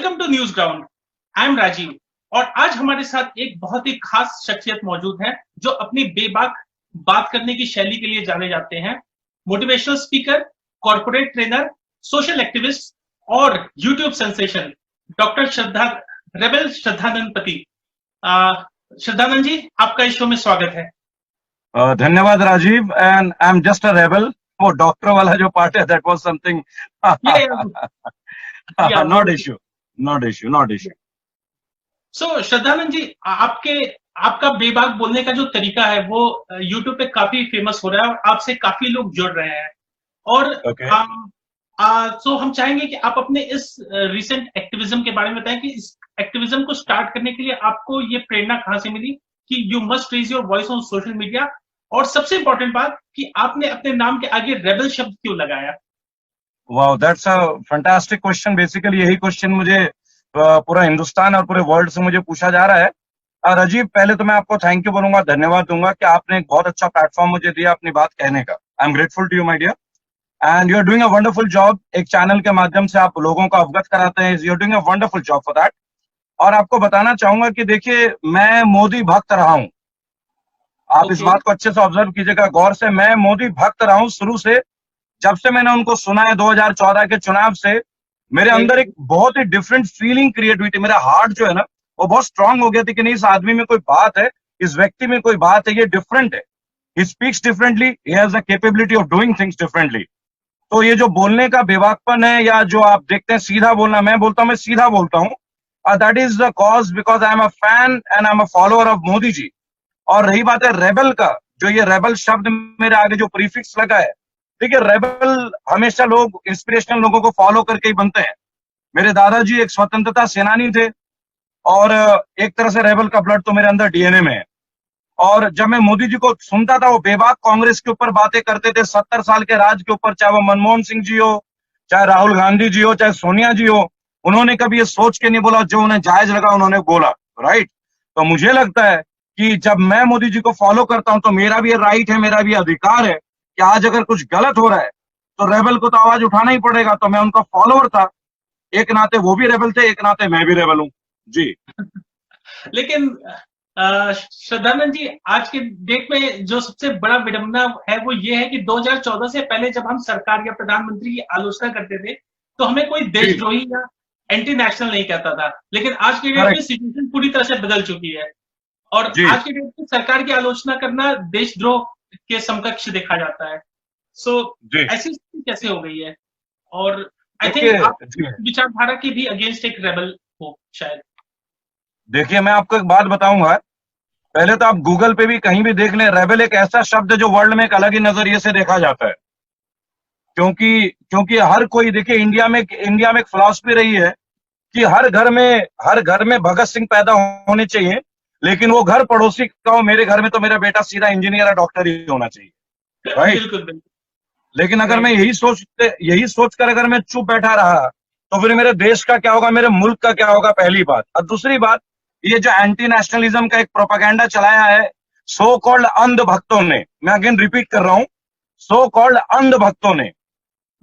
Welcome to News Ground. I am Rajiv और आज हमारे साथ एक बहुत ही खास शख्सियत मौजूद है जो अपनी बेबाक बात करने की शैली के लिए जाने जाते हैं। Motivational speaker, corporate trainer, social activist और YouTube sensation doctor Rebel Shraddhanand Pati. Shraddhanand ji, आपका इस शो में स्वागत है। धन्यवाद Rajiv, and I am just a rebel. वो डॉक्टर वाला जो पार्ट है, that was something not issue. So Shraddhanand ji, आपका बेबाक बोलने का जो तरीका है वो यूट्यूब पे काफी फेमस हो रहा है और आपसे काफी लोग जुड़ रहे हैं। और सो हम चाहेंगे कि आप अपने इस रिसेंट एक्टिविज्म के बारे में बताएं कि इस एक्टिविज्म को स्टार्ट करने के लिए आपको ये प्रेरणा कहां से मिली कि you must raise your voice on social media, और सबसे इंपॉर्टेंट बात कि आपने अपने नाम के आगे रेबल शब्द क्यों लगाया? Wow, that's a fantastic question. Basically यही क्वेश्चन मुझे पूरा हिंदुस्तान और पूरे वर्ल्ड से मुझे पूछा जा रहा है। राजीव, पहले तो मैं आपको थैंक यू बोलूंगा, धन्यवाद दूंगा कि आपने एक बहुत अच्छा प्लेटफॉर्म मुझे दिया अपनी बात कहने का। I am grateful to you my dear, and you are doing a wonderful job. एक चैनल के माध्यम से आप लोगों को अवगत कराते हैं। You are doing a wonderful job for that. और आपको बताना चाहूंगा कि देखिए, मैं मोदी भक्त रहा हूं। आप इस बात को अच्छे से ऑब्जर्व कीजिएगा गौर से। मैं मोदी भक्त रहा हूं शुरू से। जब से मैंने उनको सुना है 2014 के चुनाव से, मेरे अंदर एक बहुत ही डिफरेंट फीलिंग क्रिएट हुई थी। मेरा हार्ट जो है ना, वो बहुत स्ट्रांग हो गया था कि नहीं, इस आदमी में कोई बात है, इस व्यक्ति में कोई बात है, ये डिफरेंट है, he speaks differently, he has the capability of doing things differently. तो ये जो बोलने का बेवाकपन है, या जो आप देखते हैं सीधा बोलना, मैं बोलता हूं, मैं सीधा बोलता हूं। That is the cause because I am a fan and I am a follower of Modi ji. और रही बात है रेबल का, जो ये रेबल शब्द मेरे आगे जो प्रीफिक्स लगा है, देखिए, रेबल हमेशा लोग इंस्पिरेशनल लोगों को फॉलो करके ही बनते हैं। मेरे दादाजी एक स्वतंत्रता सेनानी थे और एक तरह से रेबल का ब्लड तो मेरे अंदर डीएनए में है। और जब मैं मोदी जी को सुनता था, वो बेबाक कांग्रेस के ऊपर बातें करते थे, 70 साल के राज के ऊपर, चाहे वो मनमोहन सिंह जी हो, चाहे राहुल गांधी जी हो, चाहे सोनिया जी हो, उन्होंने कभी ये सोच के नहीं बोला, जो उन्हें जायज लगा उन्होंने बोला, राइट। तो मुझे लगता है कि जब मैं मोदी जी को फॉलो करता हूं तो मेरा भी राइट है, मेरा भी अधिकार है कि आज अगर कुछ गलत हो रहा है तो रेबल को तो आवाज उठाना ही पड़ेगा। तो मैं उनका फॉलोअर था, एक नाते वो भी रेबल थे, एक नाते मैं भी रेबल हूं जी। लेकिन श्रद्धानंद जी, आज के डेट में जो सबसे बड़ा विडंबना है वो ये है कि 2014 से पहले जब हम सरकार या प्रधानमंत्री की आलोचना करते थे तो हमें कोई देशद्रोही या एंटी नेशनल नहीं कहता था, लेकिन आज के डेट में सिचुएशन पूरी तरह से बदल चुकी है और आज के डेट में सरकार की आलोचना करना देशद्रोह के समकक्ष देखा जाता है। सो ऐसी स्थिति कैसे हो गई है? और आई थिंक आप विचारधारा की भी अगेंस्ट एक रेबल हो शायद। देखिए, मैं आपको एक बात बताऊंगा। पहले तो आप गूगल पे भी कहीं भी देख लें, रेबल एक ऐसा शब्द है जो वर्ल्ड में एक अलग ही नजरिए से देखा जाता है। क्योंकि हर कोई, देखिए, इंडिया में एक फिलॉसफी रही है कि हर घर में भगत सिंह पैदा होने चाहिए, लेकिन वो घर पड़ोसी का हो। मेरे घर में तो मेरा बेटा सीधा इंजीनियर या डॉक्टर ही होना चाहिए, राइट। बिल्कुल। लेकिन अगर मैं यही सोचकर अगर मैं चुप बैठा रहा तो फिर मेरे देश का क्या होगा, मेरे मुल्क का क्या होगा, पहली बात। और दूसरी बात, ये जो एंटी नेशनलिज्म का एक प्रोपेगेंडा चलाया है सो कॉल्ड अंध भक्तों ने, मैं अगेन रिपीट कर रहा हूं, सो कॉल्ड अंध भक्तों ने।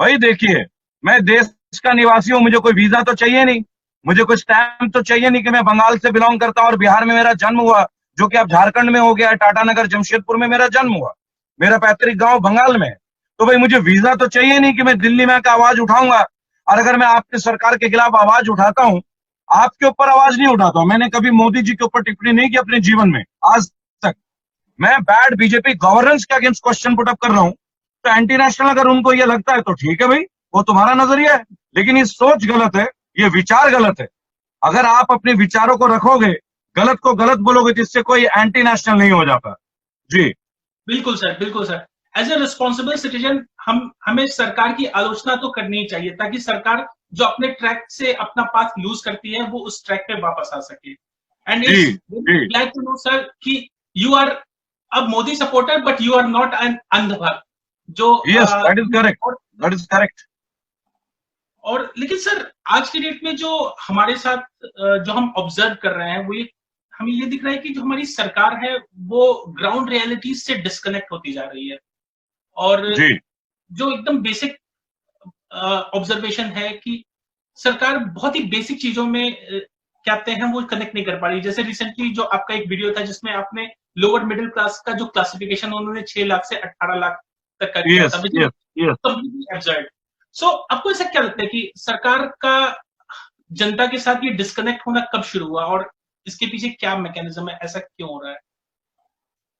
भाई देखिए, मैं देश का निवासी हूं, मुझे कोई वीजा तो चाहिए नहीं, मुझे कोई स्टैंप तो चाहिए नहीं कि मैं बंगाल से बिलोंग करता हूं और बिहार में मेरा जन्म हुआ, जो कि अब झारखंड में हो गया है, टाटानगर जमशेदपुर में मेरा जन्म हुआ, मेरा पैतृक गांव बंगाल में। तो भाई मुझे वीजा तो चाहिए नहीं कि मैं दिल्ली में आकर आवाज उठाऊंगा। और अगर मैं आपकी सरकार के खिलाफ आवाज उठाता हूं, आपके ऊपर आवाज नहीं उठाता हूं। मैंने कभी मोदी जी के ऊपर टिप्पणी नहीं की अपने जीवन में आज तक। मैं बैड बीजेपी गवर्नेंस के अगेंस्ट क्वेश्चन पुट अप कर रहा हूं। तो एंटी नेशनल अगर उनको ये लगता है तो ठीक है भाई, वो तुम्हारा नजरिया है, लेकिन ये सोच गलत है, ये विचार गलत है। अगर आप अपने विचारों को रखोगे, गलत को गलत बोलोगे, जिससे कोई एंटी नेशनल नहीं हो जाता जी। बिल्कुल sir. As a responsible citizen हमें सरकार की आलोचना तो करनी ही चाहिए ताकि सरकार जो अपने ट्रैक से अपना पाथ लूज करती है वो उस ट्रैक पे वापस आ सके। And it's glad to know sir कि यू आर अब Modi supporter but you are not an अंधभक्त जो दैट इज करेक्ट। और लेकिन सर, आज की डेट में जो हमारे साथ जो हम ऑब्जर्व कर रहे हैं वो हमें ये दिख रहा है कि जो हमारी सरकार है वो ग्राउंड रियलिटी से डिस्कनेक्ट होती जा रही है। और जो एकदम बेसिक ऑब्जर्वेशन है कि सरकार बहुत ही बेसिक चीजों में कहते हैं वो कनेक्ट नहीं कर पा रही। जैसे रिसेंटली जो आपका एक वीडियो था जिसमें आपने लोअर मिडिल क्लास का जो क्लासिफिकेशन उन्होंने 6 लाख से 18 लाख तक का किया था, yes yes yes. Completely absurd. So आपको ऐसा क्या लगता है कि सरकार का जनता के साथ ये डिस्कनेक्ट होना कब शुरू हुआ और इसके पीछे क्या मैकेनिज्म है, ऐसा क्यों हो रहा है?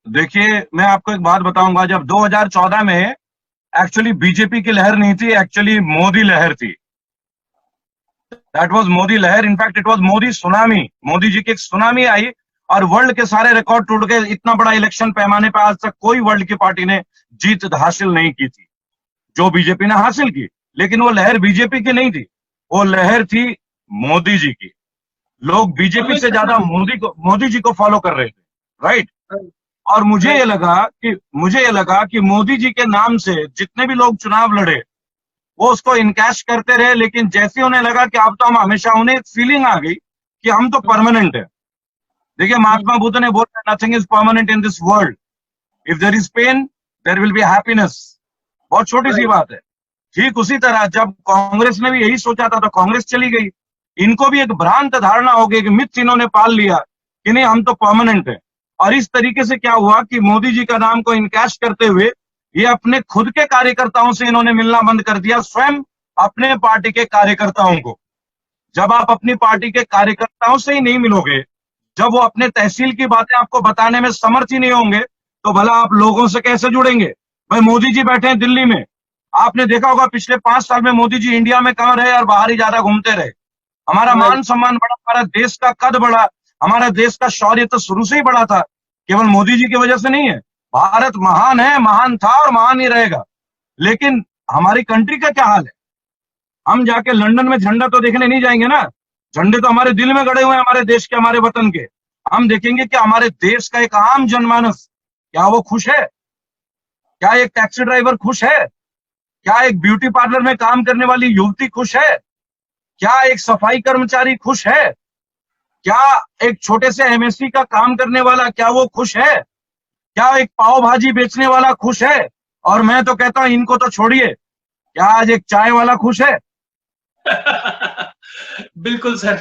देखिए, मैं आपको एक बात बताऊंगा, जब 2014 में एक्चुअली बीजेपी की लहर नहीं थी, एक्चुअली मोदी लहर थी। दैट वाज मोदी लहर, in fact it was Modi tsunami. Modi ji की एक सुनामी आई और वर्ल्ड के सारे रिकॉर्ड टूट गए। इतना बड़ा इलेक्शन पैमाने पर आज तक कोई वर्ल्ड की पार्टी ने जीत हासिल नहीं की थी जो बीजेपी ने हासिल की। लेकिन वो लहर बीजेपी की नहीं थी, वो लहर थी मोदी जी की। लोग बीजेपी से ज्यादा मोदी जी को फॉलो कर रहे थे, राइट। और मुझे ये लगा कि मोदी जी के नाम से जितने भी लोग चुनाव लड़े वो उसको इनकैश करते रहे, लेकिन जैसे उन्हें लगा कि अब तो हम हमेशा, उन्हें एक फीलिंग आ गई कि हम तो परमानेंट है। देखिए, महात्मा बुद्ध ने बोला, nothing is permanent in this world, if there is pain there will be happiness. बहुत छोटी सी बात है। ठीक उसी तरह जब कांग्रेस ने भी यही सोचा था तो कांग्रेस चली गई। इनको भी एक भ्रांत धारणा हो गई कि मिथ इन्होंने पाल लिया कि नहीं हम तो परमानेंट है। और इस तरीके से क्या हुआ कि मोदी जी का नाम को इनकैश करते हुए ये अपने खुद के कार्यकर्ताओं से इन्होंने मिलना बंद कर दिया, स्वयं अपने पार्टी के कार्यकर्ताओं को। जब आप अपनी पार्टी के कार्यकर्ताओं से ही नहीं मिलोगे, जब वो अपने तहसील की बातें आपको बताने में समर्थ ही नहीं होंगे, तो भला आप लोगों से कैसे जुड़ेंगे? भाई, मोदी जी बैठे हैं दिल्ली में, आपने देखा होगा पिछले 5 साल में मोदी जी इंडिया में कहां रहे और बाहर ही ज्यादा घूमते रहे। हमारा मान सम्मान बढ़ा, हमारा देश का कद बढ़ा, हमारा देश का शौर्य तो शुरू से ही बढ़ा था, केवल मोदी जी की वजह से नहीं है। भारत महान है, महान था और महान ही रहेगा। लेकिन हमारी कंट्री का क्या हाल है? हम जाके लंदन में झंडा तो देखने नहीं जाएंगे ना, झंडे तो हमारे दिल में गड़े हुए हैं, हमारे देश के, हमारे वतन के। हम देखेंगे कि हमारे देश का एक आम जनमानस क्या वो खुश है? क्या एक टैक्सी ड्राइवर खुश है? क्या एक ब्यूटी पार्लर में काम करने वाली युवती खुश है? क्या एक सफाई कर्मचारी खुश है? क्या एक छोटे से एमएससी का काम करने वाला, क्या वो खुश है? क्या एक पाव भाजी बेचने वाला खुश है? और मैं तो कहता हूं इनको तो छोड़िए, क्या आज एक चाय वाला खुश है? बिल्कुल सर,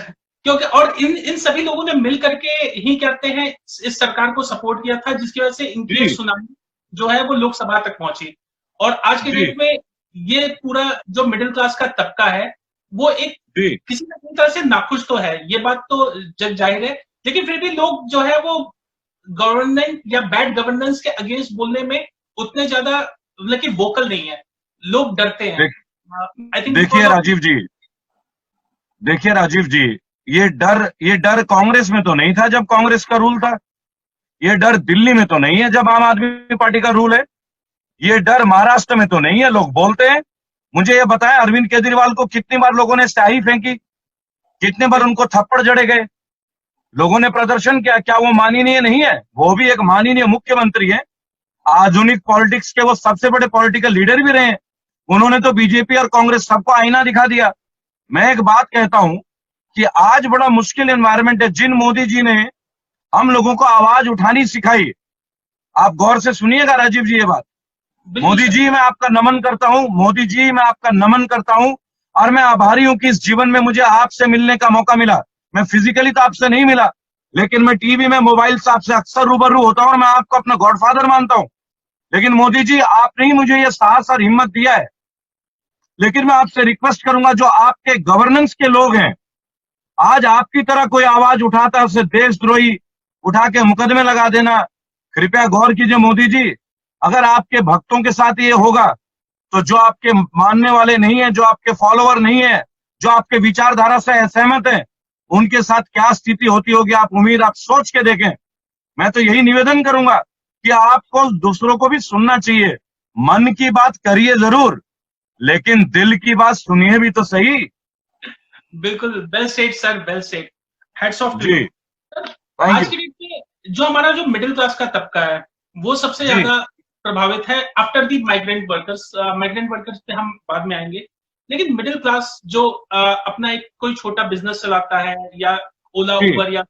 क्योंकि और इन सभी लोगों ने मिल करके ही कहते हैं इस सरकार को सपोर्ट किया था, जिसकी वजह से इनकी सुनामी जो है वो लोकसभा तक पहुंची। और आज के डेट में ये पूरा जो मिडिल क्लास का तबका है वो एक किसी न किसी तरह से नाखुश तो है, ये बात तो जग जाहिर है। लेकिन फिर भी लोग जो है वो गवर्नमेंट या बैड गवर्नेंस के अगेंस्ट बोलने में उतने ज्यादा मतलब कि वोकल नहीं है, लोग डरते हैं। आई थिंक देखिए राजीव जी, ये डर कांग्रेस में तो नहीं था जब कांग्रेस का रूल था। ये डर दिल्ली में तो नहीं है जब आम आदमी पार्टी का रूल है। ये डर महाराष्ट्र में तो नहीं है। लोग बोलते हैं, मुझे ये बताया अरविंद केजरीवाल को कितनी बार लोगों ने स्याही फेंकी, कितने बार उनको थप्पड़ जड़े गए, लोगों ने प्रदर्शन किया। क्या वो माननीय नहीं है? वो भी एक माननीय मुख्यमंत्री है, आधुनिक पॉलिटिक्स के वो सबसे बड़े पॉलिटिकल लीडर भी रहे हैं। उन्होंने तो बीजेपी और कांग्रेस सबको आईना दिखा दिया। मैं एक बात कहता हूं कि आज बड़ा मुश्किल एनवायरनमेंट है। जिन मोदी जी ने हम लोगों को आवाज उठानी सिखाई, आप गौर से सुनिएगा राजीव जी ये बात। मोदी जी मैं आपका नमन करता हूं, मोदी जी मैं आपका नमन करता हूं। और मैं आभारी हूं कि इस जीवन में मुझे आपसे मिलने का मौका मिला। मैं फिजिकली तो आपसे नहीं मिला, लेकिन मैं टीवी में, मोबाइल से आपसे अक्सर रूबरू होता हूं और मैं आपको अपना गॉडफादर मानता हूं। लेकिन मोदी जी, आपने ही मुझे ये साहस और हिम्मत दिया है। लेकिन मैं आपसे रिक्वेस्ट करूंगा, जो आपके गवर्नेंस के लोग हैं, आज आपकी तरह कोई आवाज उठाता है उसे देशद्रोही उठा के मुकदमे लगा देना। कृपया गौर कीजिए मोदी जी, अगर आपके भक्तों के साथ ये होगा तो जो आपके मानने वाले नहीं है, जो आपके फॉलोअर नहीं है, जो आपके विचारधारा से असहमत है, उनके साथ क्या स्थिति होती होगी आप सोच के देखें। मैं तो यही निवेदन करूंगा कि आपको दूसरों को भी सुनना चाहिए। मन की बात करिए जरूर, लेकिन दिल की बात सुनिए भी तो सही। बिल्कुल, well said sir, well said, hats off to ji, you. आज की डेट में जो हमारा जो मिडिल क्लास का तबका है वो सबसे ज्यादा प्रभावित है after the migrant workers. Migrant workers पे हम बाद में आएंगे, लेकिन मिडिल क्लास जो अपना एक कोई छोटा बिजनेस चलाता है या ओला उबर या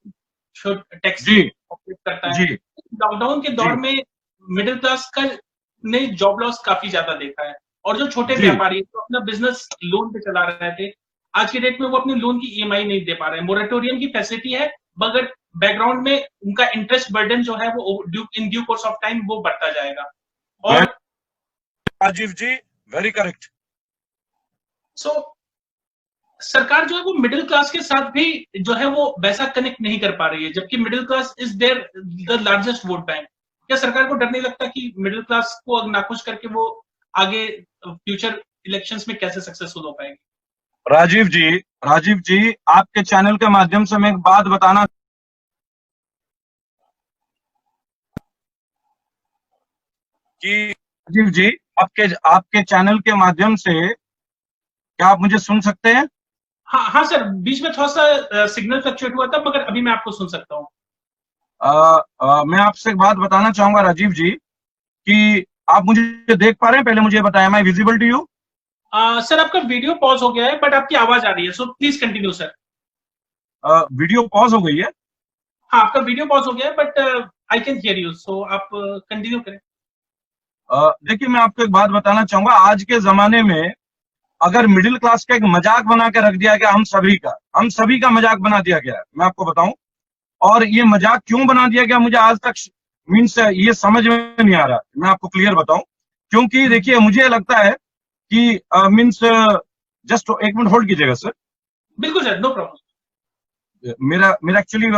टैक्सी ऑपरेट करता है, लॉकडाउन के दौर में मिडिल क्लास का ने जॉब लॉस काफी ज्यादा देखा है। और जो छोटे व्यापारी तो अपना बिजनेस लोन पे चला रहे थे, आज की डेट में वो अपने लोन की ईएमआई नहीं दे पा रहे हैं। मोरेटोरियम की फैसिलिटी है, मगर बैकग्राउंड में उनका इंटरेस्ट बर्डन जो है वो in due course of time वो बढ़ता जाएगा। और राजीव जी, वेरी करेक्ट। सो सरकार जो है वो मिडिल क्लास के साथ भी जो है वो वैसा कनेक्ट नहीं कर पा रही है, जबकि middle class is there the largest vote bank. क्या सरकार को डर नहीं लगता कि मिडिल क्लास को नाखुश करके वो आगे फ्यूचर इलेक्शंस में कैसे सक्सेसफुल हो पाएगी? राजीव जी, आपके चैनल के माध्यम से मैं एक बात बताना कि राजीव जी, आपके चैनल के माध्यम से क्या आप मुझे सुन सकते हैं? हाँ हाँ सर, बीच में थोड़ा सा सिग्नल फ्लक्चुएट हुआ था, मगर अभी मैं आपको सुन सकता हूँ। मैं आपसे एक बात बताना चाहूंगा राजीव जी कि आप मुझे देख पा रहे हैं? पहले मुझे बताया, मैं विजिबल टू यू? सर आपका वीडियो पॉज हो गया है, बट आपकी आवाज आ रही है, so please continue sir. Video pause हो गई है? हाँ, आपका वीडियो पॉज हो गया है, but I can hear you, so आप कंटिन्यू करें। देखिए, मैं आपको एक बात बताना चाहूंगा। आज के जमाने में अगर मिडिल क्लास का एक मजाक बना के रख दिया गया, हम सभी का मजाक बना दिया गया है, मैं आपको बताऊं। और ये मजाक क्यों बना दिया गया, मुझे आज तक मीन्स ये समझ में नहीं आ रहा। मैं आपको क्लियर बताऊं, क्योंकि देखिए, मुझे लगता है कि मीन्स जस्ट एक मिनट होल्ड कीजिएगा सर। बिल्कुल सर, नो प्रॉब्लम। मेरा एक्चुअली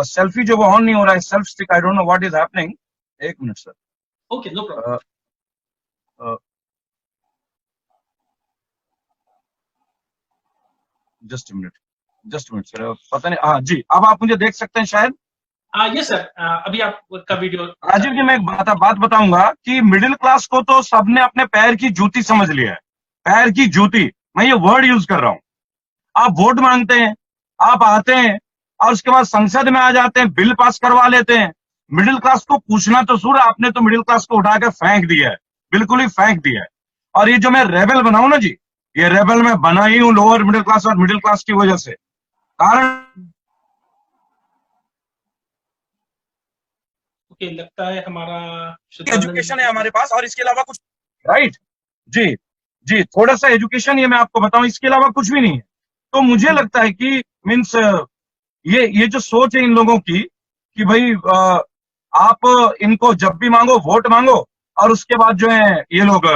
सेल्फी जो वो ऑन नहीं हो रहा है, self stick, I don't know what is happening. एक minute sir. Okay, no problem. Just minute sir, पता नहीं। हाँ जी, अब आप मुझे देख सकते हैं शायद। यस सर, अभी आपका वीडियो। राजीव जी, मैं एक बात बताऊंगा कि मिडिल क्लास को तो सबने अपने पैर की जूती समझ लिया है। पैर की जूती, मैं ये वर्ड यूज कर रहा हूं। आप वोट मांगते हैं, आप आते हैं, और उसके बाद संसद में आ जाते हैं, बिल पास करवा लेते हैं। मिडिल क्लास को पूछना तो सूर, आपने तो मिडिल क्लास को उठा के फेंक दिया है, बिल्कुल ही फेंक दिया है। और ये जो मैं रेबल बनाऊं ना जी, ये रेबल मैं बना ही हूं लोअर मिडिल क्लास और मिडिल क्लास की वजह से। कारण ओके, लगता है हमारा एजुकेशन है हमारे पास, और इसके अलावा कुछ, राइट? जी जी, थोड़ा सा एजुकेशन, ये मैं आपको बताऊं, इसके अलावा कुछ भी नहीं है। तो मुझे लगता है कि मीन्स ये जो सोच है इन लोगों की कि भाई आप इनको जब भी मांगो वोट मांगो, और उसके बाद जो है ये लोग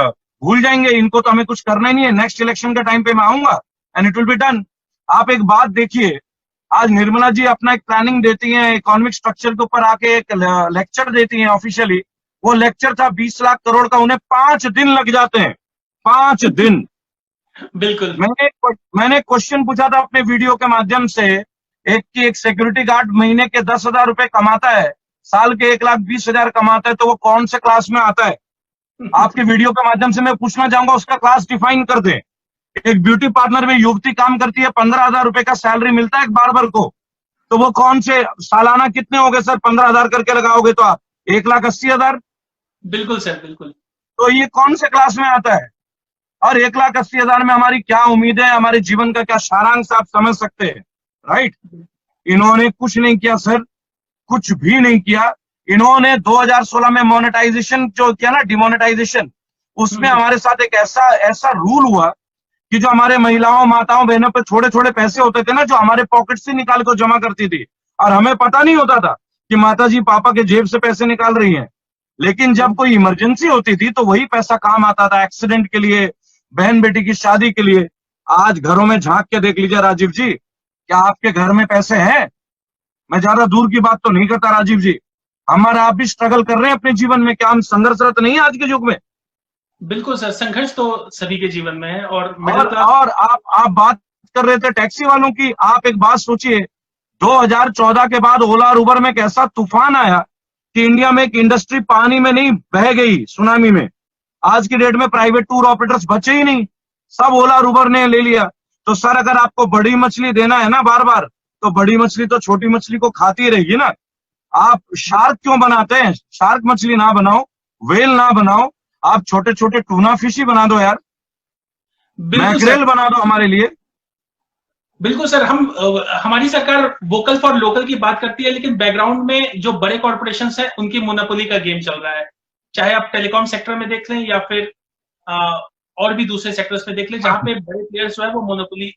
भूल जाएंगे, इनको तो हमें कुछ करना ही नहीं है, नेक्स्ट इलेक्शन के टाइम पे मैं आऊंगा and it will be done. आप एक बात देखिए, आज निर्मला जी अपना एक प्लानिंग देती हैं, इकोनॉमिक स्ट्रक्चर के ऊपर आके एक लेक्चर देती हैं ऑफिशियली। वो लेक्चर था 20 लाख करोड़ का, उन्हें 5 दिन लग जाते हैं, 5 दिन। बिल्कुल। मैंने क्वेश्चन पूछा था अपने वीडियो के माध्यम से, एक सिक्योरिटी गार्ड महीने के 10,000 रुपए कमाता है, साल के 1,20,000 कमाता है, तो वो कौन से क्लास में आता है? आपके वीडियो के माध्यम से मैं पूछना चाहूंगा, उसका क्लास डिफाइन कर दे। एक ब्यूटी पार्लर में युवती काम करती है, 15,000 रुपए का सैलरी मिलता है एक बार्बर को, तो वो कौन से सालाना कितने हो गए सर? 15,000 करके लगाओगे तो आप 1,80,000। बिल्कुल सर, बिल्कुल। तो ये कौन से क्लास में आता है? और 1,80,000 में हमारी क्या उम्मीद है, हमारे जीवन का क्या सारांश, आप समझ सकते हैं, राइट? इन्होंने कुछ नहीं किया सर, कुछ भी नहीं किया। इन्होंने 2016 में मोनेटाइजेशन जो किया ना, डिमोनेटाइजेशन, उसमें हमारे साथ एक ऐसा रूल हुआ कि जो हमारे महिलाओं, माताओं, बहनों पे छोटे छोटे पैसे होते थे ना, जो हमारे पॉकेट से निकाल कर जमा करती थी, और हमें पता नहीं होता था कि माता जी पापा के जेब से पैसे निकाल रही हैं। लेकिन जब कोई इमरजेंसी होती थी तो वही पैसा काम आता था, एक्सीडेंट के लिए, बहन बेटी की शादी के लिए। आज घरों में झांक के देख लीजिए राजीव जी, क्या आपके घर में पैसे हैं? मैं ज्यादा दूर की बात तो नहीं करता राजीव जी, हमारा आप भी स्ट्रगल कर रहे हैं अपने जीवन में, क्या हम संघर्षरत नहीं है आज के युग में? बिल्कुल सर, संघर्ष तो सभी के जीवन में है। और और आप बात कर रहे थे टैक्सी वालों की, आप एक बात सोचिए, 2014 के बाद ओला और उबर में एक ऐसा तूफान आया कि इंडिया में एक इंडस्ट्री पानी में नहीं बह गई, सुनामी में। आज की डेट में प्राइवेट टूर ऑपरेटर्स बचे ही नहीं, सब ओला और उबर ने ले लिया। तो सर, अगर आपको बड़ी मछली देना है ना बार बार, तो बड़ी मछली तो छोटी मछली को खाती रहेगी ना। आप शार्क क्यों बनाते हैं? शार्क मछली ना बनाओ, वेल ना बनाओ, आप छोटे छोटे टूना फिश ही बना दो यार, मैकरेल बना दो हमारे लिए। बिल्कुल सर, हमारी सरकार वोकल फॉर लोकल की बात करती है, लेकिन बैकग्राउंड में जो बड़े कॉर्पोरेशंस हैं उनकी मोनोपोली का गेम चल रहा है। चाहे आप टेलीकॉम सेक्टर में देख लें या फिर और भी दूसरे सेक्टर्स में देख लें, जहां पे बड़े प्लेयर्स जो है वो मोनोपोली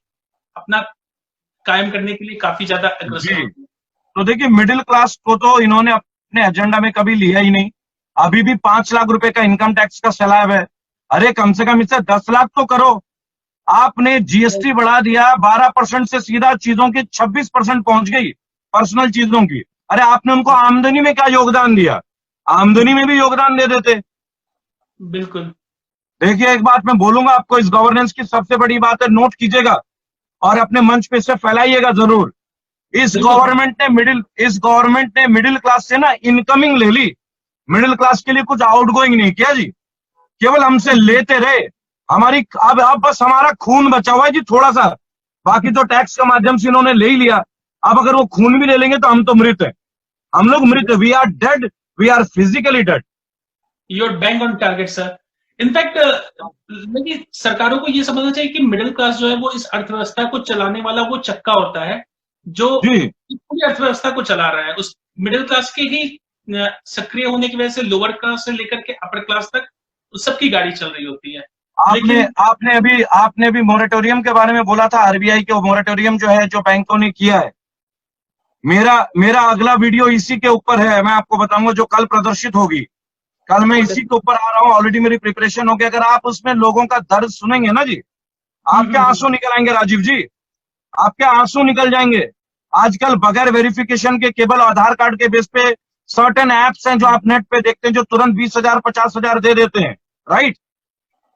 अपना कायम करने के लिए काफी ज्यादा अग्रसर जी। होती है। तो देखिए मिडिल क्लास को तो इन्होंने अपने एजेंडा में कभी लिया ही नहीं। अभी भी 5 लाख रुपए का इनकम टैक्स का स्लैब है। अरे कम से कम इससे 10 लाख तो करो। आपने जीएसटी बढ़ा दिया 12% से सीधा चीजों की 26% पहुंच गई, पर्सनल चीजों की। अरे आपने उनको आमदनी में क्या योगदान दिया? आमदनी में भी योगदान दे देते। बिल्कुल। देखिए एक बात मैं बोलूंगा आपको, इस गवर्नेंस की सबसे बड़ी बात है, नोट कीजिएगा और अपने मंच पे इसे फैलाइएगा जरूर। बिल्कुल इस गवर्नमेंट ने मिडिल क्लास से ना इनकमिंग ले ली, मिडिल क्लास के लिए कुछ आउटगोइंग नहीं किया जी, केवल हमसे लेते रहे। हमारी अब बस हमारा खून बचा हुआ है जी थोड़ा सा, बाकी तो टैक्स के माध्यम से इन्होंने ले ही लिया। अब अगर वो खून भी ले लेंगे तो हम तो मृत है, हम लोग मृत है, we are dead, we are physically dead. You're bang on target sir. In fact देखिए सरकारों को ये समझना चाहिए कि मिडिल क्लास जो है वो इस अर्थव्यवस्था को चलाने वाला वो चक्का होता है जो जी पूरी अर्थव्यवस्था को चला रहा है। उस मिडिल क्लास के ही सक्रिय होने की वजह से लोअर क्लास से लेकर के अपर क्लास तक सबकी गाड़ी चल रही होती है। आपने लेकिन आपने अभी मोरेटोरियम के बारे में बोला था, आरबीआई के मोरेटोरियम जो है, जो बैंकों ने किया है। मेरा मेरा अगला वीडियो इसी के ऊपर है, मैं आपको बताऊंगा, जो कल प्रदर्शित होगी। कल मैं इसी के ऊपर आ रहा हूँ, ऑलरेडी मेरी प्रिपरेशन हो गई। अगर आप उसमें लोगों का दर्द सुनेंगे ना जी, आपके आंसू निकल आएंगे राजीव जी, आपके आंसू निकल जाएंगे। आजकल बगैर वेरिफिकेशन के केवल आधार कार्ड के बेस पे सर्टेन एप्स हैं जो आप नेट पे देखते हैं, जो तुरंत 20,000 50,000 दे देते हैं, राइट।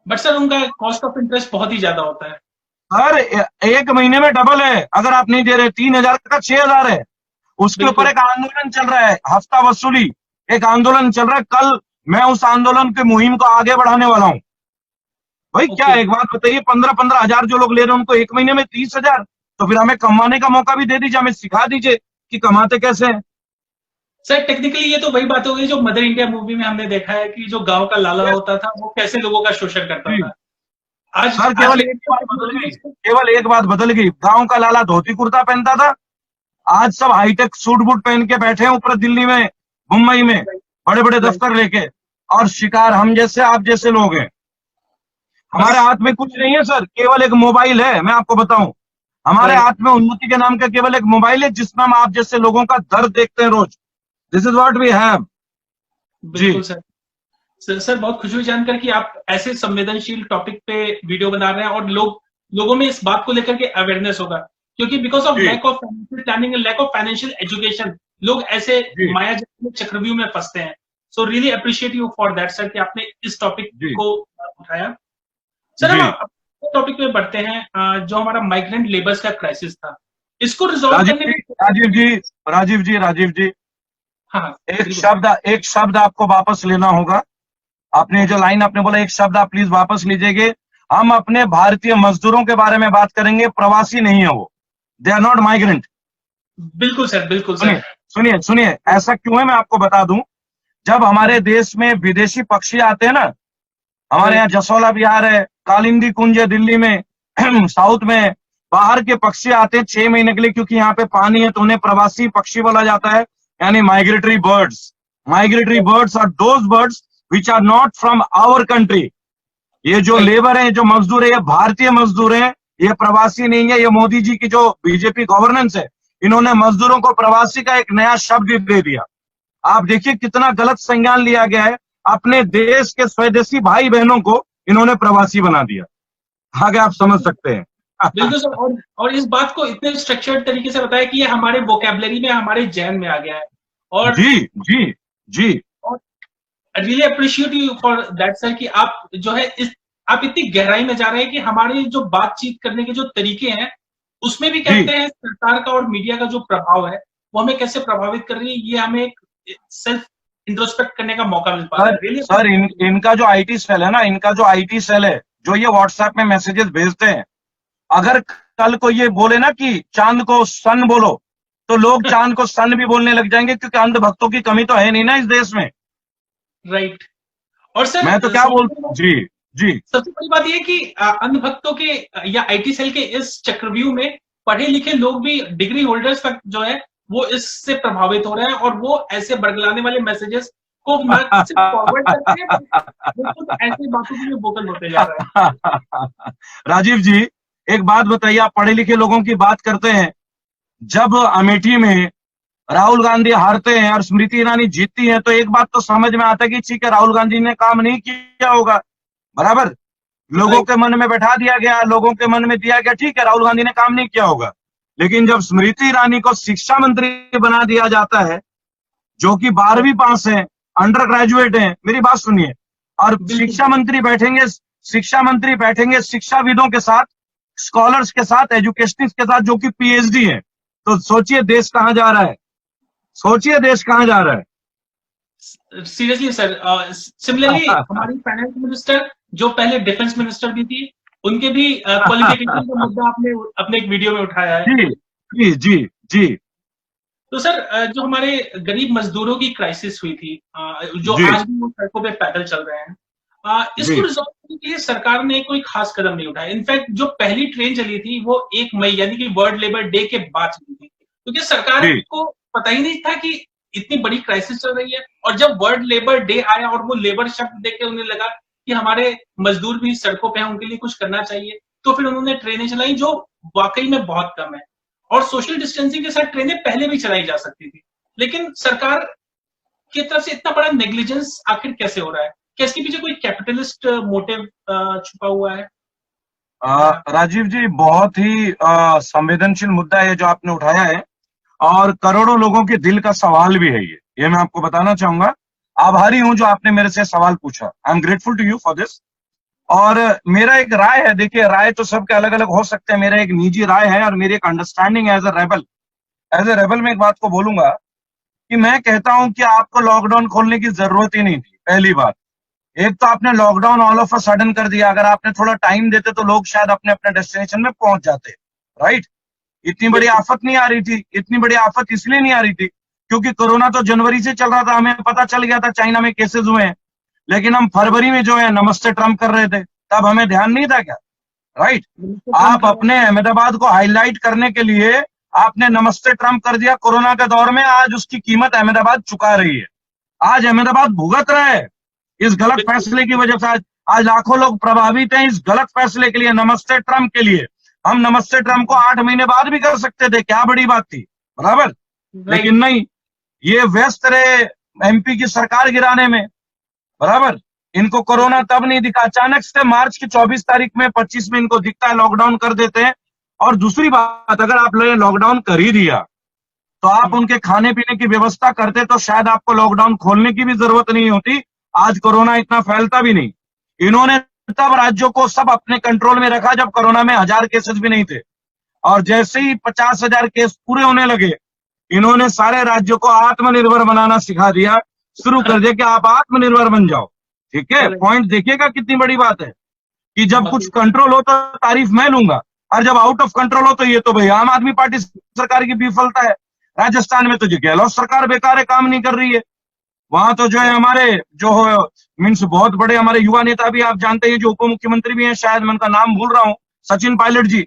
बट सर उनका कॉस्ट ऑफ इंटरेस्ट बहुत ही ज्यादा होता है। हर एक महीने में डबल है, अगर आप नहीं दे रहे 3,000 का 6,000 है। उसके ऊपर बिल्कुल एक आंदोलन चल रहा है, हफ्ता वसूली, एक आंदोलन चल रहा है। कल मैं उस आंदोलन के मुहिम को आगे बढ़ाने वाला हूं। भाई क्या ओके एक बात बताइए, 15-15 हजार जो लोग ले रहे हैं उनको एक महीने में 30,000, तो फिर हमें कमाने का मौका भी दे दीजिए, हमें सिखा दीजिए कि कमाते कैसे हैं। सर टेक्निकली ये तो वही बात हो गई जो मदर इंडिया मूवी में हमने देखा है कि जो गांव का लाला Yes, होता था वो कैसे लोगों का शोषण करता जी था। आज सर, आज केवल के एक लिए बात तो बदल बदल गई, गई। केवल एक बात बदल गई। गांव का लाला धोती कुर्ता पहनता था, आज सब हाईटेक सूट बूट पहन के बैठे हैं ऊपर दिल्ली में, मुंबई में, बड़े बड़े राइट दफ्तर लेके, और शिकार हम जैसे आप जैसे लोग हैं। हमारे बस हाथ में कुछ नहीं है सर, केवल एक मोबाइल है। मैं आपको बताऊं, हमारे राइट हाथ में उन्नति के नाम का केवल एक मोबाइल है, जिसमें हम आप जैसे लोगों का दर्द देखते हैं रोज। This is what we have. जी बिल्कुल सर। सर बहुत खुशी हुई जानकर कि आप ऐसे संवेदनशील टॉपिक पे वीडियो बना रहे हैं और लोगों में इस बात को लेकर के अवेयरनेस होगा क्योंकि because of ji lack of financial planning and lack of financial education लोग ऐसे जी माया जाल चक्रव्यूह में फंसते हैं। So really appreciate you for that sir कि आपने इस टॉपिक जी को उठाया। सर जी। हम टॉपिक पे बढ़ते हैं जो हमारा माइग्रेंट लेबर्स का क्राइसिस था इसको रिजॉल्व राजीव करने जी, में। राजीव जी, राजीव जी, हाँ हाँ बिल्कुल एक शब्द आपको वापस लेना होगा। आपने जो लाइन आपने बोला, एक शब्द आप प्लीज वापस लीजिएगा। हम अपने भारतीय मजदूरों के बारे में बात करेंगे, प्रवासी नहीं है वो, दे आर नॉट माइग्रेंट। बिल्कुल सर बिल्कुल सुनिए सर। सुनिए सुनिए, ऐसा क्यों है मैं आपको बता दूं। जब हमारे देश में विदेशी पक्षी आते हैं ना, हमारे यहाँ राइट जसोला विहार है, कालिंदी कुंज है दिल्ली में, साउथ में, बाहर के पक्षी आते हैं 6 महीने के लिए, क्योंकि यहाँ पे पानी है, तो उन्हें प्रवासी पक्षी बोला जाता है, यानी migratory birds. Migratory birds are those birds which are not from our country. ये जो राइट लेबर है, जो मजदूर है, ये भारतीय मजदूर है, ये प्रवासी नहीं है। ये मोदी जी की जो बीजेपी गवर्नेंस है, इन्होंने मजदूरों को प्रवासी का एक नया शब्द दे दिया। आप देखिए कितना गलत संज्ञान लिया गया है। अपने देश के स्वदेशी भाई बहनों को इन्होंने प्रवासी बना दिया। आगे आप समझ सकते हैं। बिल्कुल सर। और इस बात को इतने स्ट्रक्चर्ड तरीके से बताया कि ये हमारे वोकेबलरी में हमारे जैन में आ गया है और जी जी जी really appreciate you for that sir कि आप जो है इस आप इतनी गहराई में जा रहे हैं कि हमारे जो बातचीत करने के जो तरीके हैं उसमें भी जी। कहते हैं सरकार का और मीडिया का जो प्रभाव है वो हमें कैसे प्रभावित कर रही है। ये हमें एक सेल्फ इंट्रोस्पेक्ट करने का मौका मिल पा रहा है सर रियली। सर इनका जो आईटी सेल है ना, इनका जो आईटी सेल है, जो ये व्हाट्सएप में मैसेजेस भेजते हैं, अगर कल को ये बोले ना कि चांद को सन बोलो, तो लोग चांद को सन भी बोलने लग जाएंगे, क्योंकि अंधभक्तों की कमी तो है नहीं ना इस देश में। राइट। और सर मैं तो क्या बोल, जी जी सबसे बड़ी बात यह कि अंधभक्तों के या आईटी सेल के इस चक्रव्यूह में पढ़े लिखे लोग भी डिग्री होल्डर्स तक जो है वो इससे प्रभावित हो रहे हैं और वो ऐसे बरगलाने वाले मैसेजेस को न सिर्फ फॉरवर्ड करते हैं वो खुद ऐसी बातों के लिए वोकल होते जा रहे हैं। राजीव जी, एक बात बताइए, आप पढ़े लिखे लोगों की बात करते हैं, जब अमेठी में राहुल गांधी हारते हैं और स्मृति ईरानी जीतती है तो एक बात तो समझ में आता है कि ठीक है, राहुल गांधी ने काम नहीं किया होगा, बराबर, लोगों के मन में बैठा दिया गया, लोगों के मन में दिया गया, ठीक है राहुल गांधी ने काम नहीं किया होगा। लेकिन जब स्मृति ईरानी को शिक्षा मंत्री बना दिया जाता है, जो कि 12वीं पास है, अंडर ग्रेजुएट है, मेरी बात सुनिए, और शिक्षा मंत्री बैठेंगे शिक्षाविदों के साथ, स्कॉलर्स के साथ, एजुकेशनिस्ट के साथ, जो कि पीएचडी है, तो सोचिए देश कहां जा रहा है, सोचिए देश कहां जा रहा है। सीरियसली सर, सिमिलरली हमारी फाइनेंस मिनिस्टर जो पहले डिफेंस मिनिस्टर भी थी, उनके भी क्वालिफिकेशन का मुद्दा आपने अपने एक वीडियो में उठाया है। जी जी जी जी। तो सर, जो हमारे गरीब मजदूरों की क्राइसिस हुई थी, जो आज भी वो सड़कों पे पैदल चल रहे हैं, इसको रिजॉल्व करने के लिए सरकार ने कोई खास कदम नहीं उठाया। इनफैक्ट जो पहली ट्रेन चली थी वो 1 मई यानी कि वर्ल्ड लेबर डे के बाद चली थी, क्योंकि सरकार को पता ही नहीं था कि इतनी बड़ी क्राइसिस चल रही है। और जब वर्ल्ड लेबर डे आया और वो लेबर शब्द देख के उन्हें लगा कि हमारे मजदूर भी सड़कों पे हैं, उनके लिए कुछ करना चाहिए, तो फिर उन्होंने ट्रेनें चलाई, जो वाकई में बहुत कम है। और सोशल डिस्टेंसिंग के साथ ट्रेनें पहले भी चलाई जा सकती थी, लेकिन सरकार की तरफ से इतना बड़ा नेग्लिजेंस आखिर कैसे हो रहा है? क्या इसके पीछे कोई कैपिटलिस्ट मोटिव छुपा हुआ है? राजीव जी, बहुत ही संवेदनशील मुद्दा है जो आपने उठाया है, और करोड़ों लोगों के दिल का सवाल भी है ये मैं आपको बताना चाहूंगा। आभारी हूं जो आपने मेरे से सवाल पूछा। I am grateful to you for this. और मेरा एक राय है, देखिए राय तो सबके अलग अलग हो सकते हैं, मेरा एक निजी राय है और मेरी एक अंडरस्टैंडिंग एज ए रेबल में एक बात को बोलूंगा कि मैं कहता हूं कि आपको लॉकडाउन खोलने की जरूरत ही नहीं थी। पहली बात, एक तो आपने lockdown all of a sudden कर दिया, अगर आपने थोड़ा टाइम देते तो लोग शायद अपने अपने डेस्टिनेशन में पहुंच जाते, राइट। इतनी बड़ी आफत नहीं आ रही थी, इतनी बड़ी आफत इसलिए नहीं आ रही थी क्योंकि कोरोना तो जनवरी से चल रहा था, हमें पता चल गया था चाइना में केसेस हुए हैं, लेकिन हम फरवरी में जो है नमस्ते ट्रम्प कर रहे थे, तब हमें ध्यान नहीं था क्या, राइट। आप अपने अहमदाबाद को हाईलाइट करने के लिए आपने नमस्ते ट्रम्प कर दिया कोरोना के दौर में, आज उसकी कीमत अहमदाबाद चुका रही है, आज अहमदाबाद भुगत रहा है इस गलत फैसले की वजह से। आज लाखों लोग प्रभावित हैं इस गलत फैसले के लिए, नमस्ते ट्रम्प के लिए। हम नमस्ते ट्रम्प को 8 महीने बाद भी कर सकते थे, क्या बड़ी बात थी, बराबर, लेकिन नहीं, ये व्यस्त रहे एमपी की सरकार गिराने में, बराबर। इनको कोरोना तब नहीं दिखा, अचानक से मार्च की 24 तारीख में 25 में इनको दिखता है, लॉकडाउन कर देते हैं। और दूसरी बात, अगर आप लॉकडाउन कर ही दिया तो आप उनके खाने पीने की व्यवस्था करते तो शायद आपको लॉकडाउन खोलने की भी जरूरत नहीं होती, आज कोरोना इतना फैलता भी नहीं। इन्होंने तब राज्यों को सब अपने कंट्रोल में रखा जब कोरोना में 1000 केसेस भी नहीं थे, और जैसे ही 50,000 केस पूरे होने लगे, इन्होंने सारे राज्यों को आत्मनिर्भर बनाना सिखा दिया, शुरू कर दिया कि आप आत्मनिर्भर बन जाओ। ठीक है, पॉइंट देखिएगा कितनी बड़ी बात है कि जब कुछ कंट्रोल हो तो तारीफ मैं लूंगा, और जब आउट ऑफ कंट्रोल हो तो ये तो भाई आम आदमी पार्टी सरकार की विफलता है। राजस्थान में तो जो गहलोत सरकार बेकार है, काम नहीं कर रही है। वहां तो जो है हमारे जो मीन्स बहुत बड़े हमारे युवा नेता भी आप जानते हैं, जो उप मुख्यमंत्री भी हैं, शायद मैं उनका नाम भूल रहा हूं, सचिन पायलट जी,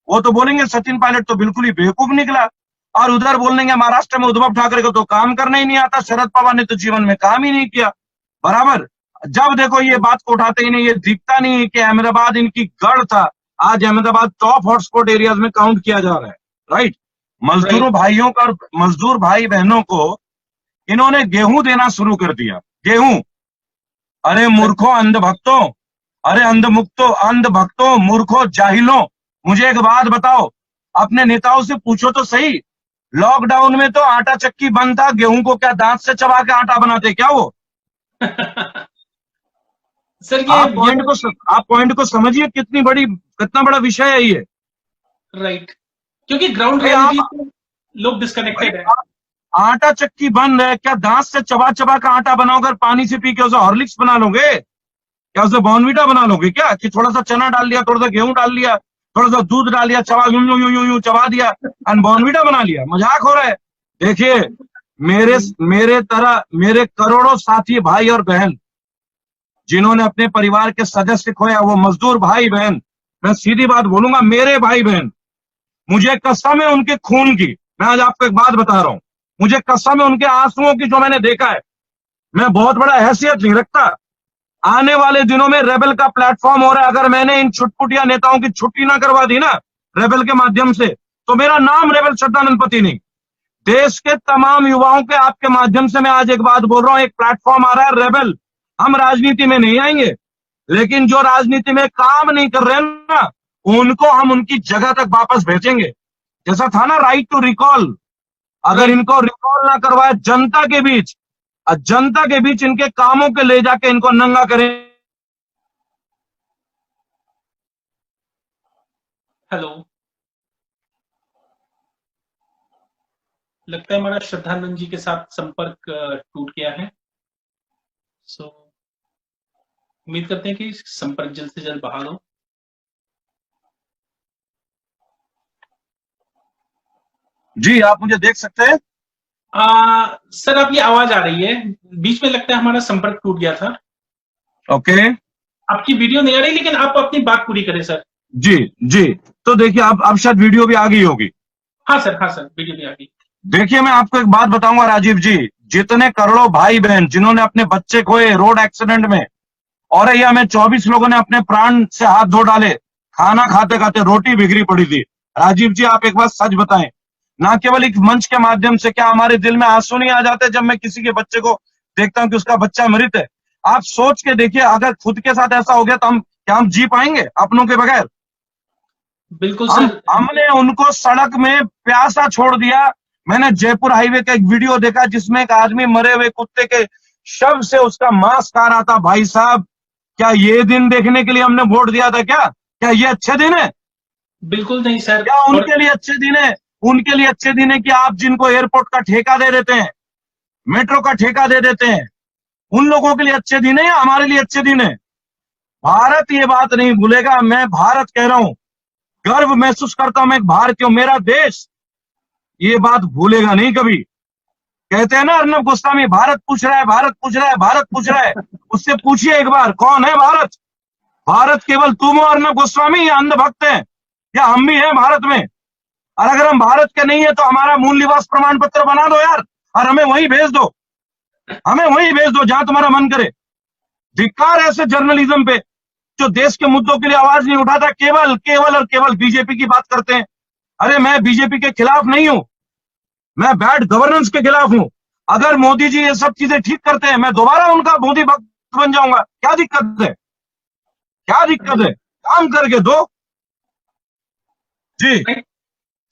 वो तो बोलेंगे सचिन पायलट तो बिल्कुल ही बेवकूफ निकला, और उधर बोल देंगे महाराष्ट्र में उद्धव ठाकरे को तो काम करना ही नहीं आता, शरद पवार ने तो जीवन में काम ही नहीं किया, बराबर। जब देखो ये बात को उठाते ही नहीं, ये दिखता नहीं है कि अहमदाबाद इनकी गढ़ था, आज अहमदाबाद टॉप हॉटस्पॉट एरियाज में काउंट किया जा रहा है, राइट। मजदूरों भाइयों का, मजदूर भाई बहनों को इन्होंने गेहूं देना शुरू कर दिया, गेहूं। अरे मूर्खों, अंधभक्तों, अरे अंधभक्तों, मूर्खों, जाहिलों, मुझे एक बात बताओ, अपने नेताओं से पूछो तो सही, लॉकडाउन में तो आटा चक्की बंद था, गेहूं को क्या दांत से चबा के आटा बनाते क्या वो? सर ये आप पॉइंट को समझिए, कितना बड़ा विषय है ये, राइट। क्योंकि ग्राउंड रियलिटी लोग डिस्कनेक्टेड है। आटा चक्की बंद है, क्या दांत से चबा चबा का आटा बनाओगे, पानी से पी के उसे हॉर्लिक्स बना लोगे क्या, उसे बॉर्नविटा बना लोगे क्या, कि थोड़ा सा चना डाल लिया, थोड़ा सा गेहूं डाल लिया, थोड़ा सा दूध डाल लिया, चबा यूं चबा दिया और बॉर्नविटा बना लिया? मजाक हो रहा है। देखिए, मेरे तरह मेरे करोड़ों साथी भाई और बहन जिन्होंने अपने परिवार के सदस्य खोया, वो मजदूर भाई बहन, मैं सीधी बात बोलूंगा, मेरे भाई बहन, मुझे कसम है उनके खून की, मैं आज आपको एक बात बता रहा हूं, मुझे कसम है उनके आंसुओं की, जो मैंने देखा है। मैं बहुत बड़ा हैसियत नहीं रखता, आने वाले दिनों में रेबल का प्लेटफॉर्म हो रहा है। अगर मैंने इन छुटपुटिया नेताओं की छुट्टी ना करवा दी ना रेबल के माध्यम से, तो मेरा नाम रेबल श्रद्धानंद पति नहीं। देश के तमाम युवाओं के आपके माध्यम से मैं आज एक बात बोल रहा हूं, एक प्लेटफॉर्म आ रहा है रेबल। हम राजनीति में नहीं आएंगे, लेकिन जो राजनीति में काम नहीं कर रहे हैं ना, उनको हम उनकी जगह तक वापस भेजेंगे। जैसा था ना राइट टू रिकॉल, अगर इनको रिकॉल ना करवाए जनता के बीच इनके कामों के ले जाके इनको नंगा करें। हेलो, लगता है हमारा श्रद्धानंद जी के साथ संपर्क टूट गया है। सो उम्मीद करते हैं कि संपर्क जल्द से जल्द बहाल हो। जी, आप मुझे देख सकते हैं। सर आपकी आवाज आ रही है, बीच में लगता है हमारा संपर्क टूट गया था। ओके, आपकी वीडियो नहीं आ रही, लेकिन आप अपनी बात पूरी करें सर। जी जी, तो देखिए अब शायद वीडियो भी आ गई होगी। हाँ सर, वीडियो भी आ गई। देखिए, मैं आपको एक बात बताऊंगा राजीव जी, जितने करोड़ों भाई बहन जिन्होंने अपने बच्चे खोए रोड एक्सीडेंट में, औरैया में 24 लोगों ने अपने प्राण से हाथ धो डाले, खाना खाते खाते रोटी बिगड़ी पड़ी थी। राजीव जी, आप एक बात सच बताएं, ना केवल एक मंच के माध्यम से, क्या हमारे दिल में आंसू नहीं आ जाते जब मैं किसी के बच्चे को देखता हूं कि उसका बच्चा मृत है? आप सोच के देखिए, अगर खुद के साथ ऐसा हो गया तो हम जी पाएंगे अपनों के बगैर? बिल्कुल सर। हमने उनको सड़क में प्यासा छोड़ दिया। मैंने जयपुर हाईवे का एक वीडियो देखा जिसमें एक आदमी मरे हुए कुत्ते के शव से उसका मांस खा रहा था। भाई साहब, क्या ये दिन देखने के लिए हमने वोट दिया था? क्या ये अच्छे दिन है? बिल्कुल नहीं सर। क्या उनके लिए अच्छे दिन है? उनके लिए अच्छे दिन है कि आप जिनको एयरपोर्ट का ठेका दे देते हैं, मेट्रो का ठेका दे देते हैं, उन लोगों के लिए अच्छे दिन है या हमारे लिए अच्छे दिन है? भारत ये बात नहीं भूलेगा। मैं भारत कह रहा हूं, गर्व महसूस करता हूं, मैं एक भारतीय हूं, मेरा देश ये बात भूलेगा नहीं कभी। कहते हैं ना अर्नब गोस्वामी, भारत पूछ रहा है, भारत पूछ रहा है, भारत पूछ रहा है। उससे पूछिए एक बार, कौन है भारत? भारत केवल तुम हो अर्नब गोस्वामी, या अंधभक्त हैं, या हम भी हैं भारत में? और अगर हम भारत के नहीं है तो हमारा मूल निवास प्रमाण पत्र बना दो यार, और हमें वहीं भेज दो, हमें वहीं भेज दो जहां तुम्हारा मन करे। धिक्कार ऐसे जर्नलिज्म पे जो देश के मुद्दों के लिए आवाज नहीं उठाता, केवल और केवल बीजेपी की बात करते हैं। अरे मैं बीजेपी के खिलाफ नहीं हूं, मैं बैड गवर्नेंस के खिलाफ हूं। अगर मोदी जी ये सब चीजें ठीक करते हैं, मैं दोबारा उनका मोदी भक्त बन जाऊंगा। क्या दिक्कत है? क्या दिक्कत है? काम करके दो जी।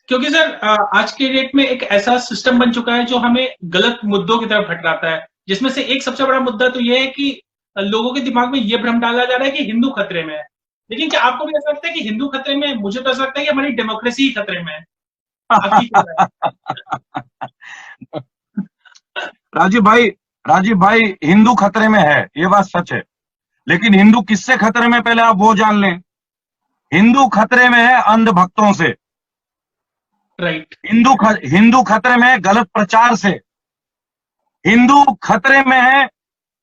क्योंकि सर आज के डेट में एक ऐसा सिस्टम बन चुका है जो हमें गलत मुद्दों की तरफ भटकाता है, जिसमें से एक सबसे बड़ा मुद्दा तो यह है कि लोगों के दिमाग में यह भ्रम डाला जा रहा है कि हिंदू खतरे में है। लेकिन क्या आपको भी ऐसा लगता है कि हिंदू खतरे में है? मुझे तो ऐसा लगता है कि हमारी डेमोक्रेसी ही खतरे में है। राजीव भाई, हिंदू खतरे में है, ये बात सच है, लेकिन हिंदू किससे खतरे में, पहले आप वो जान लें। हिंदू खतरे में है अंधभक्तों से। राइट। हिंदू खतरे में है गलत प्रचार से। हिंदू खतरे में है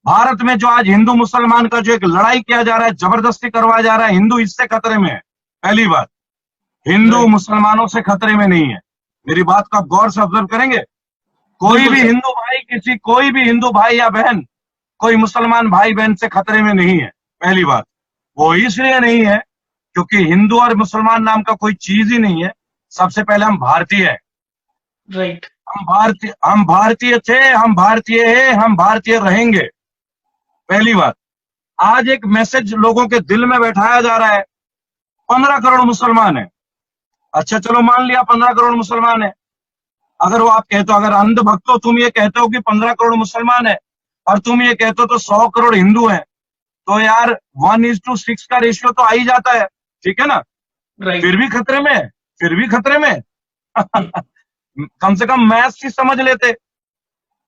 भारत में जो आज हिंदू मुसलमान का जो एक लड़ाई किया जा रहा है, जबरदस्ती करवाया जा रहा है, हिंदू इससे खतरे में है। पहली बात, हिंदू मुसलमानों से खतरे में नहीं है। मेरी बात को आप गौर से ऑब्जर्व करेंगे। कोई भी हिंदू भाई या बहन, कोई मुसलमान भाई बहन से खतरे में नहीं है। पहली बात, वो इसलिए नहीं है क्योंकि हिंदू और मुसलमान नाम का कोई चीज ही नहीं है। सबसे पहले हम भारतीय हैं। राइट। हम भारतीय थे, हम भारतीय हैं, हम भारतीय रहेंगे। पहली बात। आज एक मैसेज लोगों के दिल में बैठाया जा रहा है, 15 करोड़ मुसलमान है। अच्छा चलो मान लिया 15 करोड़ मुसलमान है। अगर वो आप कहते हो, अगर अंधभक्त हो, तुम ये कहते हो कि 15 करोड़ मुसलमान है और तुम ये कहते हो तो 100 करोड़ हिंदू हैं, तो यार 1:6 का रेशियो तो आ ही जाता है, ठीक है ना? फिर भी खतरे में, फिर भी खतरे में। कम से कम मैथ्स ही समझ लेते,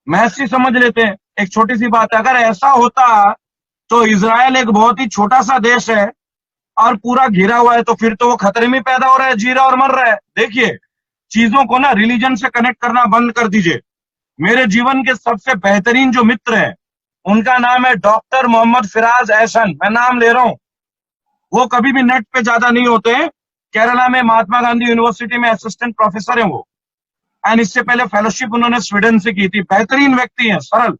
मैथ्स ही समझ लेते हैं। एक छोटी सी बात है, अगर ऐसा होता तो इजराइल एक बहुत ही छोटा सा देश है और पूरा घिरा हुआ है, तो फिर तो वो खतरे में पैदा हो रहा है, जी रहा और मर रहा है। देखिए, चीजों को ना रिलीजन से कनेक्ट करना बंद कर दीजिए। मेरे जीवन के सबसे बेहतरीन जो मित्र हैं, उनका नाम है डॉक्टर मोहम्मद फिराज एहसन। मैं नाम ले रहा हूं, वो कभी भी नेट पे ज्यादा नहीं होते हैं। केरला में महात्मा गांधी यूनिवर्सिटी में असिस्टेंट प्रोफेसर हैं वो, एंड इससे पहले फेलोशिप उन्होंने स्वीडन से की थी। बेहतरीन व्यक्ति हैं, सरल,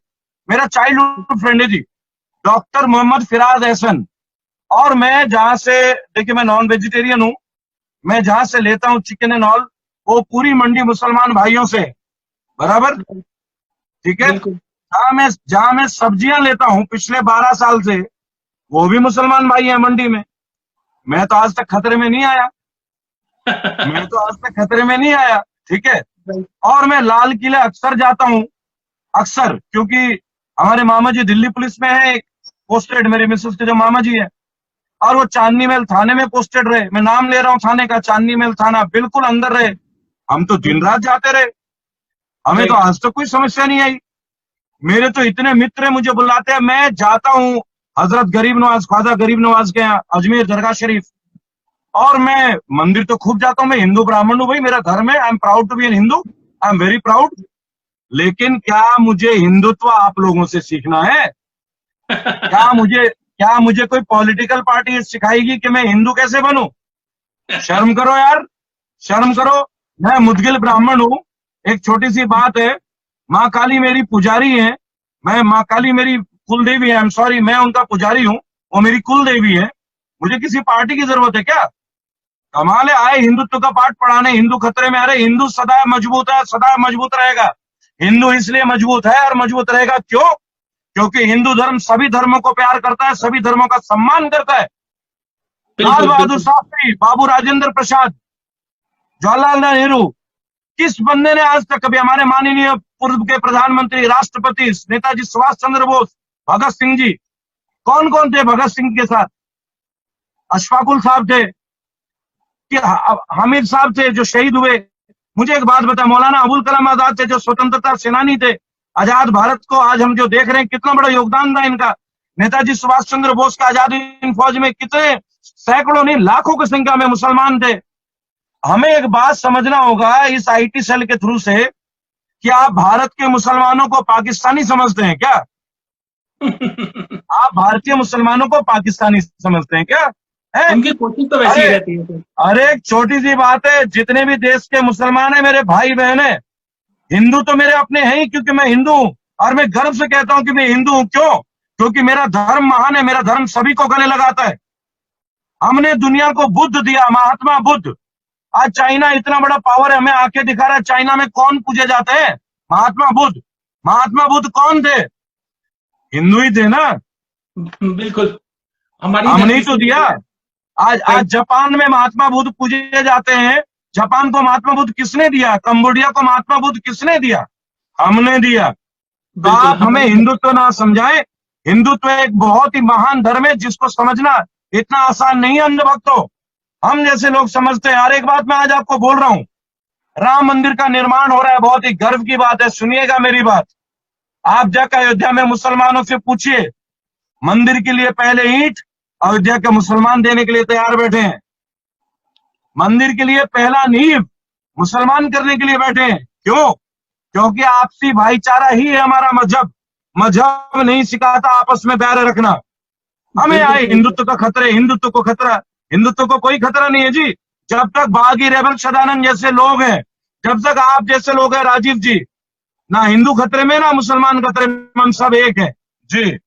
मेरा चाइल्डहुड फ्रेंड है जी। डॉक्टर मोहम्मद फिराज एहसन। और मैं जहां से, देखिए मैं नॉन वेजिटेरियन हूं, मैं जहां से लेता हूं चिकन एंड ऑल, वो पूरी मंडी मुसलमान भाइयों से, बराबर, ठीक है। बिल्कुल। जहां मैं सब्जियां लेता हूं पिछले 12 साल से, वो भी मुसलमान भाई हैं मंडी में। मैं तो आज तक खतरे में नहीं आया, मैं तो आज तक खतरे में नहीं आया, ठीक है। और मैं लाल किले अक्सर जाता हूं, अक्सर, क्योंकि हमारे मामा जी दिल्ली पुलिस में है, पोस्टेड, मेरे मिसेस के जो मामा जी है, और वो चांदनी महल थाने में पोस्टेड रहे। मैं नाम ले रहा हूँ थाने का, चांदनी महल थाना, बिल्कुल अंदर रहे। हम तो दिन रात जाते रहे, हमें तो आज तक कोई समस्या नहीं आई। मेरे तो इतने मित्र हैं, मुझे बुलाते हैं, मैं जाता हूँ हजरत गरीब नवाज, ख्वाजा गरीब नवाज के यहाँ अजमेर दरगाह शरीफ, और मैं मंदिर तो खूब जाता हूँ। मैं हिंदू ब्राह्मण हूँ भाई, मेरा धर्म है, I am proud to be an Hindu, I am very proud. लेकिन क्या मुझे हिंदुत्व आप लोगों से सीखना है? क्या मुझे कोई पॉलिटिकल पार्टी सिखाएगी कि मैं हिंदू कैसे बनूं? शर्म करो यार, शर्म करो। मैं मुदगिल ब्राह्मण हूं। एक छोटी सी बात है, माँ काली मेरी पुजारी है, मैं, माँ काली मेरी कुल देवी है, आई एम सॉरी, मैं उनका पुजारी हूँ, वो मेरी कुल देवी है। मुझे किसी पार्टी की जरूरत है क्या? कमाल है, आए हिंदुत्व का पाठ पढ़ाने, हिंदू खतरे में। अरे हिंदू सदा मजबूत है, सदा मजबूत रहेगा। हिंदू इसलिए मजबूत है और मजबूत रहेगा क्यों? क्योंकि हिंदू धर्म सभी धर्मों को प्यार करता है, सभी धर्मों का सम्मान करता है। लाल बिल्कुल। बहादुर बिल्कुल। शास्त्री, बाबू राजेंद्र प्रसाद, जवाहरलाल नेहरू, किस बंदे ने आज तक कभी, हमारे माननीय पूर्व के प्रधानमंत्री, राष्ट्रपति नेताजी सुभाष चंद्र बोस, भगत सिंह जी, कौन कौन थे भगत सिंह के साथ? अशफाकुल साहब थे, कि हामिद साहब थे जो शहीद हुए। मुझे एक बात बता, मौलाना अबुल कलाम आजाद थे जो स्वतंत्रता सेनानी थे। आजाद भारत को आज हम जो देख रहे हैं, कितना बड़ा योगदान था इनका। नेताजी सुभाष चंद्र बोस का आजादी हिंद फौज में कितने सैकड़ों नहीं लाखों की संख्या में मुसलमान थे। हमें एक बात समझना होगा इस आईटी सेल के थ्रू से, कि आप भारत के मुसलमानों को पाकिस्तानी समझते हैं क्या? आप भारतीय मुसलमानों को पाकिस्तानी समझते हैं क्या? है? उनकी कोशिश तो वैसी ही अरे, रहती है। अरे एक छोटी सी बात है, जितने भी देश के मुसलमान हैं मेरे भाई बहन है, हिंदू तो मेरे अपने हैं ही, क्योंकि मैं हिंदू हूं। और मैं गर्व से कहता हूं कि मैं हिंदू हूं। क्यों? क्योंकि मेरा धर्म महान है, मेरा धर्म सभी को गले लगाता है। हमने दुनिया को बुद्ध दिया, महात्मा बुद्ध। आज चाइना इतना बड़ा पावर है, हमें आके दिखा रहा है। चाइना में कौन पूजे जाते हैं? महात्मा बुद्ध। महात्मा बुद्ध कौन थे? हिंदू ही थे ना। बिल्कुल। हमारी हमने ही धरती तो से। दिया। आज जापान में महात्मा बुद्ध पूजे जाते हैं। जापान को महात्मा बुद्ध किसने दिया? कंबोडिया को महात्मा बुद्ध किसने दिया? हमने दिया। तो बिल्कुल आप हमें हिंदुत्व ना समझाएं। हिंदुत्व एक बहुत ही महान धर्म है, जिसको समझना इतना आसान नहीं है अंधभक्तों। हम जैसे लोग समझते हैं। और एक बात मैं आज आपको बोल रहा हूं, राम मंदिर का निर्माण हो रहा है, बहुत ही गर्व की बात है। सुनिएगा मेरी बात। आप जाकर अयोध्या में मुसलमानों से पूछिए, मंदिर के लिए पहले ईंट अयोध्या के मुसलमान देने के लिए तैयार बैठे हैं। मंदिर के लिए पहला नींव मुसलमान करने के लिए बैठे हैं। क्यों? क्योंकि आपसी भाईचारा ही है हमारा मजहब। मजहब नहीं सिखाता आपस में बैर रखना। हमें आए हिंदुत्व का खतरे, हिंदुत्व को खतरा, हिंदुत्व को कोई खतरा नहीं है जी। जब तक बागी रेबल सदानंद जैसे लोग हैं, जब तक आप जैसे लोग हैं राजीव जी, ना हिंदू खतरे में ना मुसलमान खतरे में, हम सब एक है जी।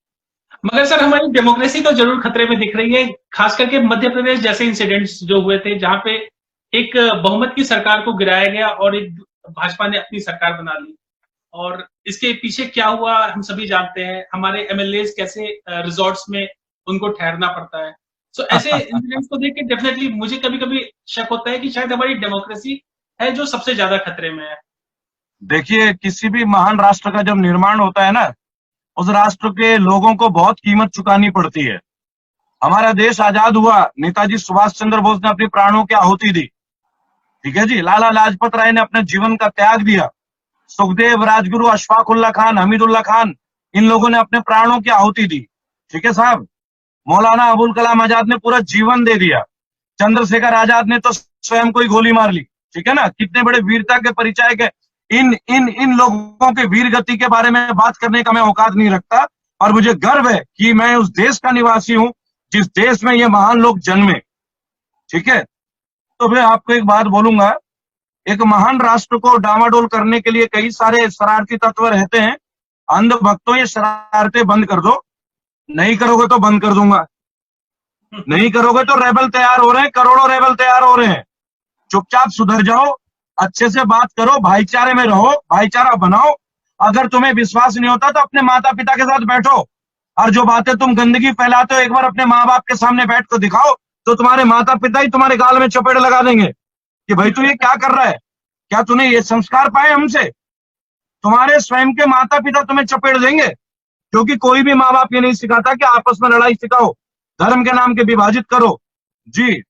मगर सर हमारी डेमोक्रेसी तो जरूर खतरे में दिख रही है, खास करके मध्य प्रदेश जैसे इंसिडेंट्स जो हुए थे, जहां पे एक बहुमत की सरकार को गिराया गया और एक भाजपा ने अपनी सरकार बना ली। और इसके पीछे क्या हुआ हम सभी जानते हैं। हमारे एमएलए कैसे रिजॉर्ट्स में उनको ठहरना पड़ता है। सो ऐसे इंसिडेंट्स को देख के डेफिनेटली मुझे कभी कभी शक होता है कि शायद हमारी डेमोक्रेसी है जो सबसे ज्यादा खतरे में है। देखिए, किसी भी महान राष्ट्र का जब निर्माण होता है ना, उस राष्ट्र के लोगों को बहुत कीमत चुकानी पड़ती है। हमारा देश आजाद हुआ, नेताजी सुभाष चंद्र बोस ने अपने प्राणों की आहुति दी, ठीक है जी। लाला लाजपत राय ने अपने जीवन का त्याग दिया। सुखदेव, राजगुरु, अशफाकुल्ला खान, हमीदुल्ला खान, इन लोगों ने अपने प्राणों की आहुति दी, ठीक है साहब। मौलाना अबुल कलाम आजाद ने पूरा जीवन दे दिया। चंद्रशेखर आजाद ने तो स्वयं को ही गोली मार ली, ठीक है ना। कितने बड़े वीरता के परिचय के। इन लोगों के वीर गति के बारे में बात करने का मैं औकात नहीं रखता। और मुझे गर्व है कि मैं उस देश का निवासी हूं जिस देश में ये महान लोग जन्मे, ठीक है। तो मैं आपको एक बात बोलूंगा, एक महान राष्ट्र को डामाडोल करने के लिए कई सारे शरारती तत्व रहते हैं। अंध भक्तों, ये शरारतें बंद कर दो। नहीं करोगे तो बंद कर दूंगा, नहीं करोगे तो रेबल तैयार हो रहे हैं, करोड़ों रेबल तैयार हो रहे हैं। चुपचाप सुधर जाओ, अच्छे से बात करो, भाईचारे में रहो, भाईचारा बनाओ। अगर तुम्हें विश्वास नहीं होता तो अपने माता पिता के साथ बैठो, और जो बातें तुम गंदगी फैलाते हो एक बार अपने माँ बाप के सामने बैठ कर दिखाओ, तो तुम्हारे माता पिता ही तुम्हारे गाल में चपेट लगा देंगे कि भाई तू ये क्या कर रहा है, क्या तूने ये संस्कार पाए हमसे? तुम्हारे स्वयं के माता पिता तुम्हें चपेट देंगे, क्योंकि कोई भी माँ बाप ये नहीं सिखाता कि आपस में लड़ाई सिखाओ, धर्म के नाम के विभाजित करो। जी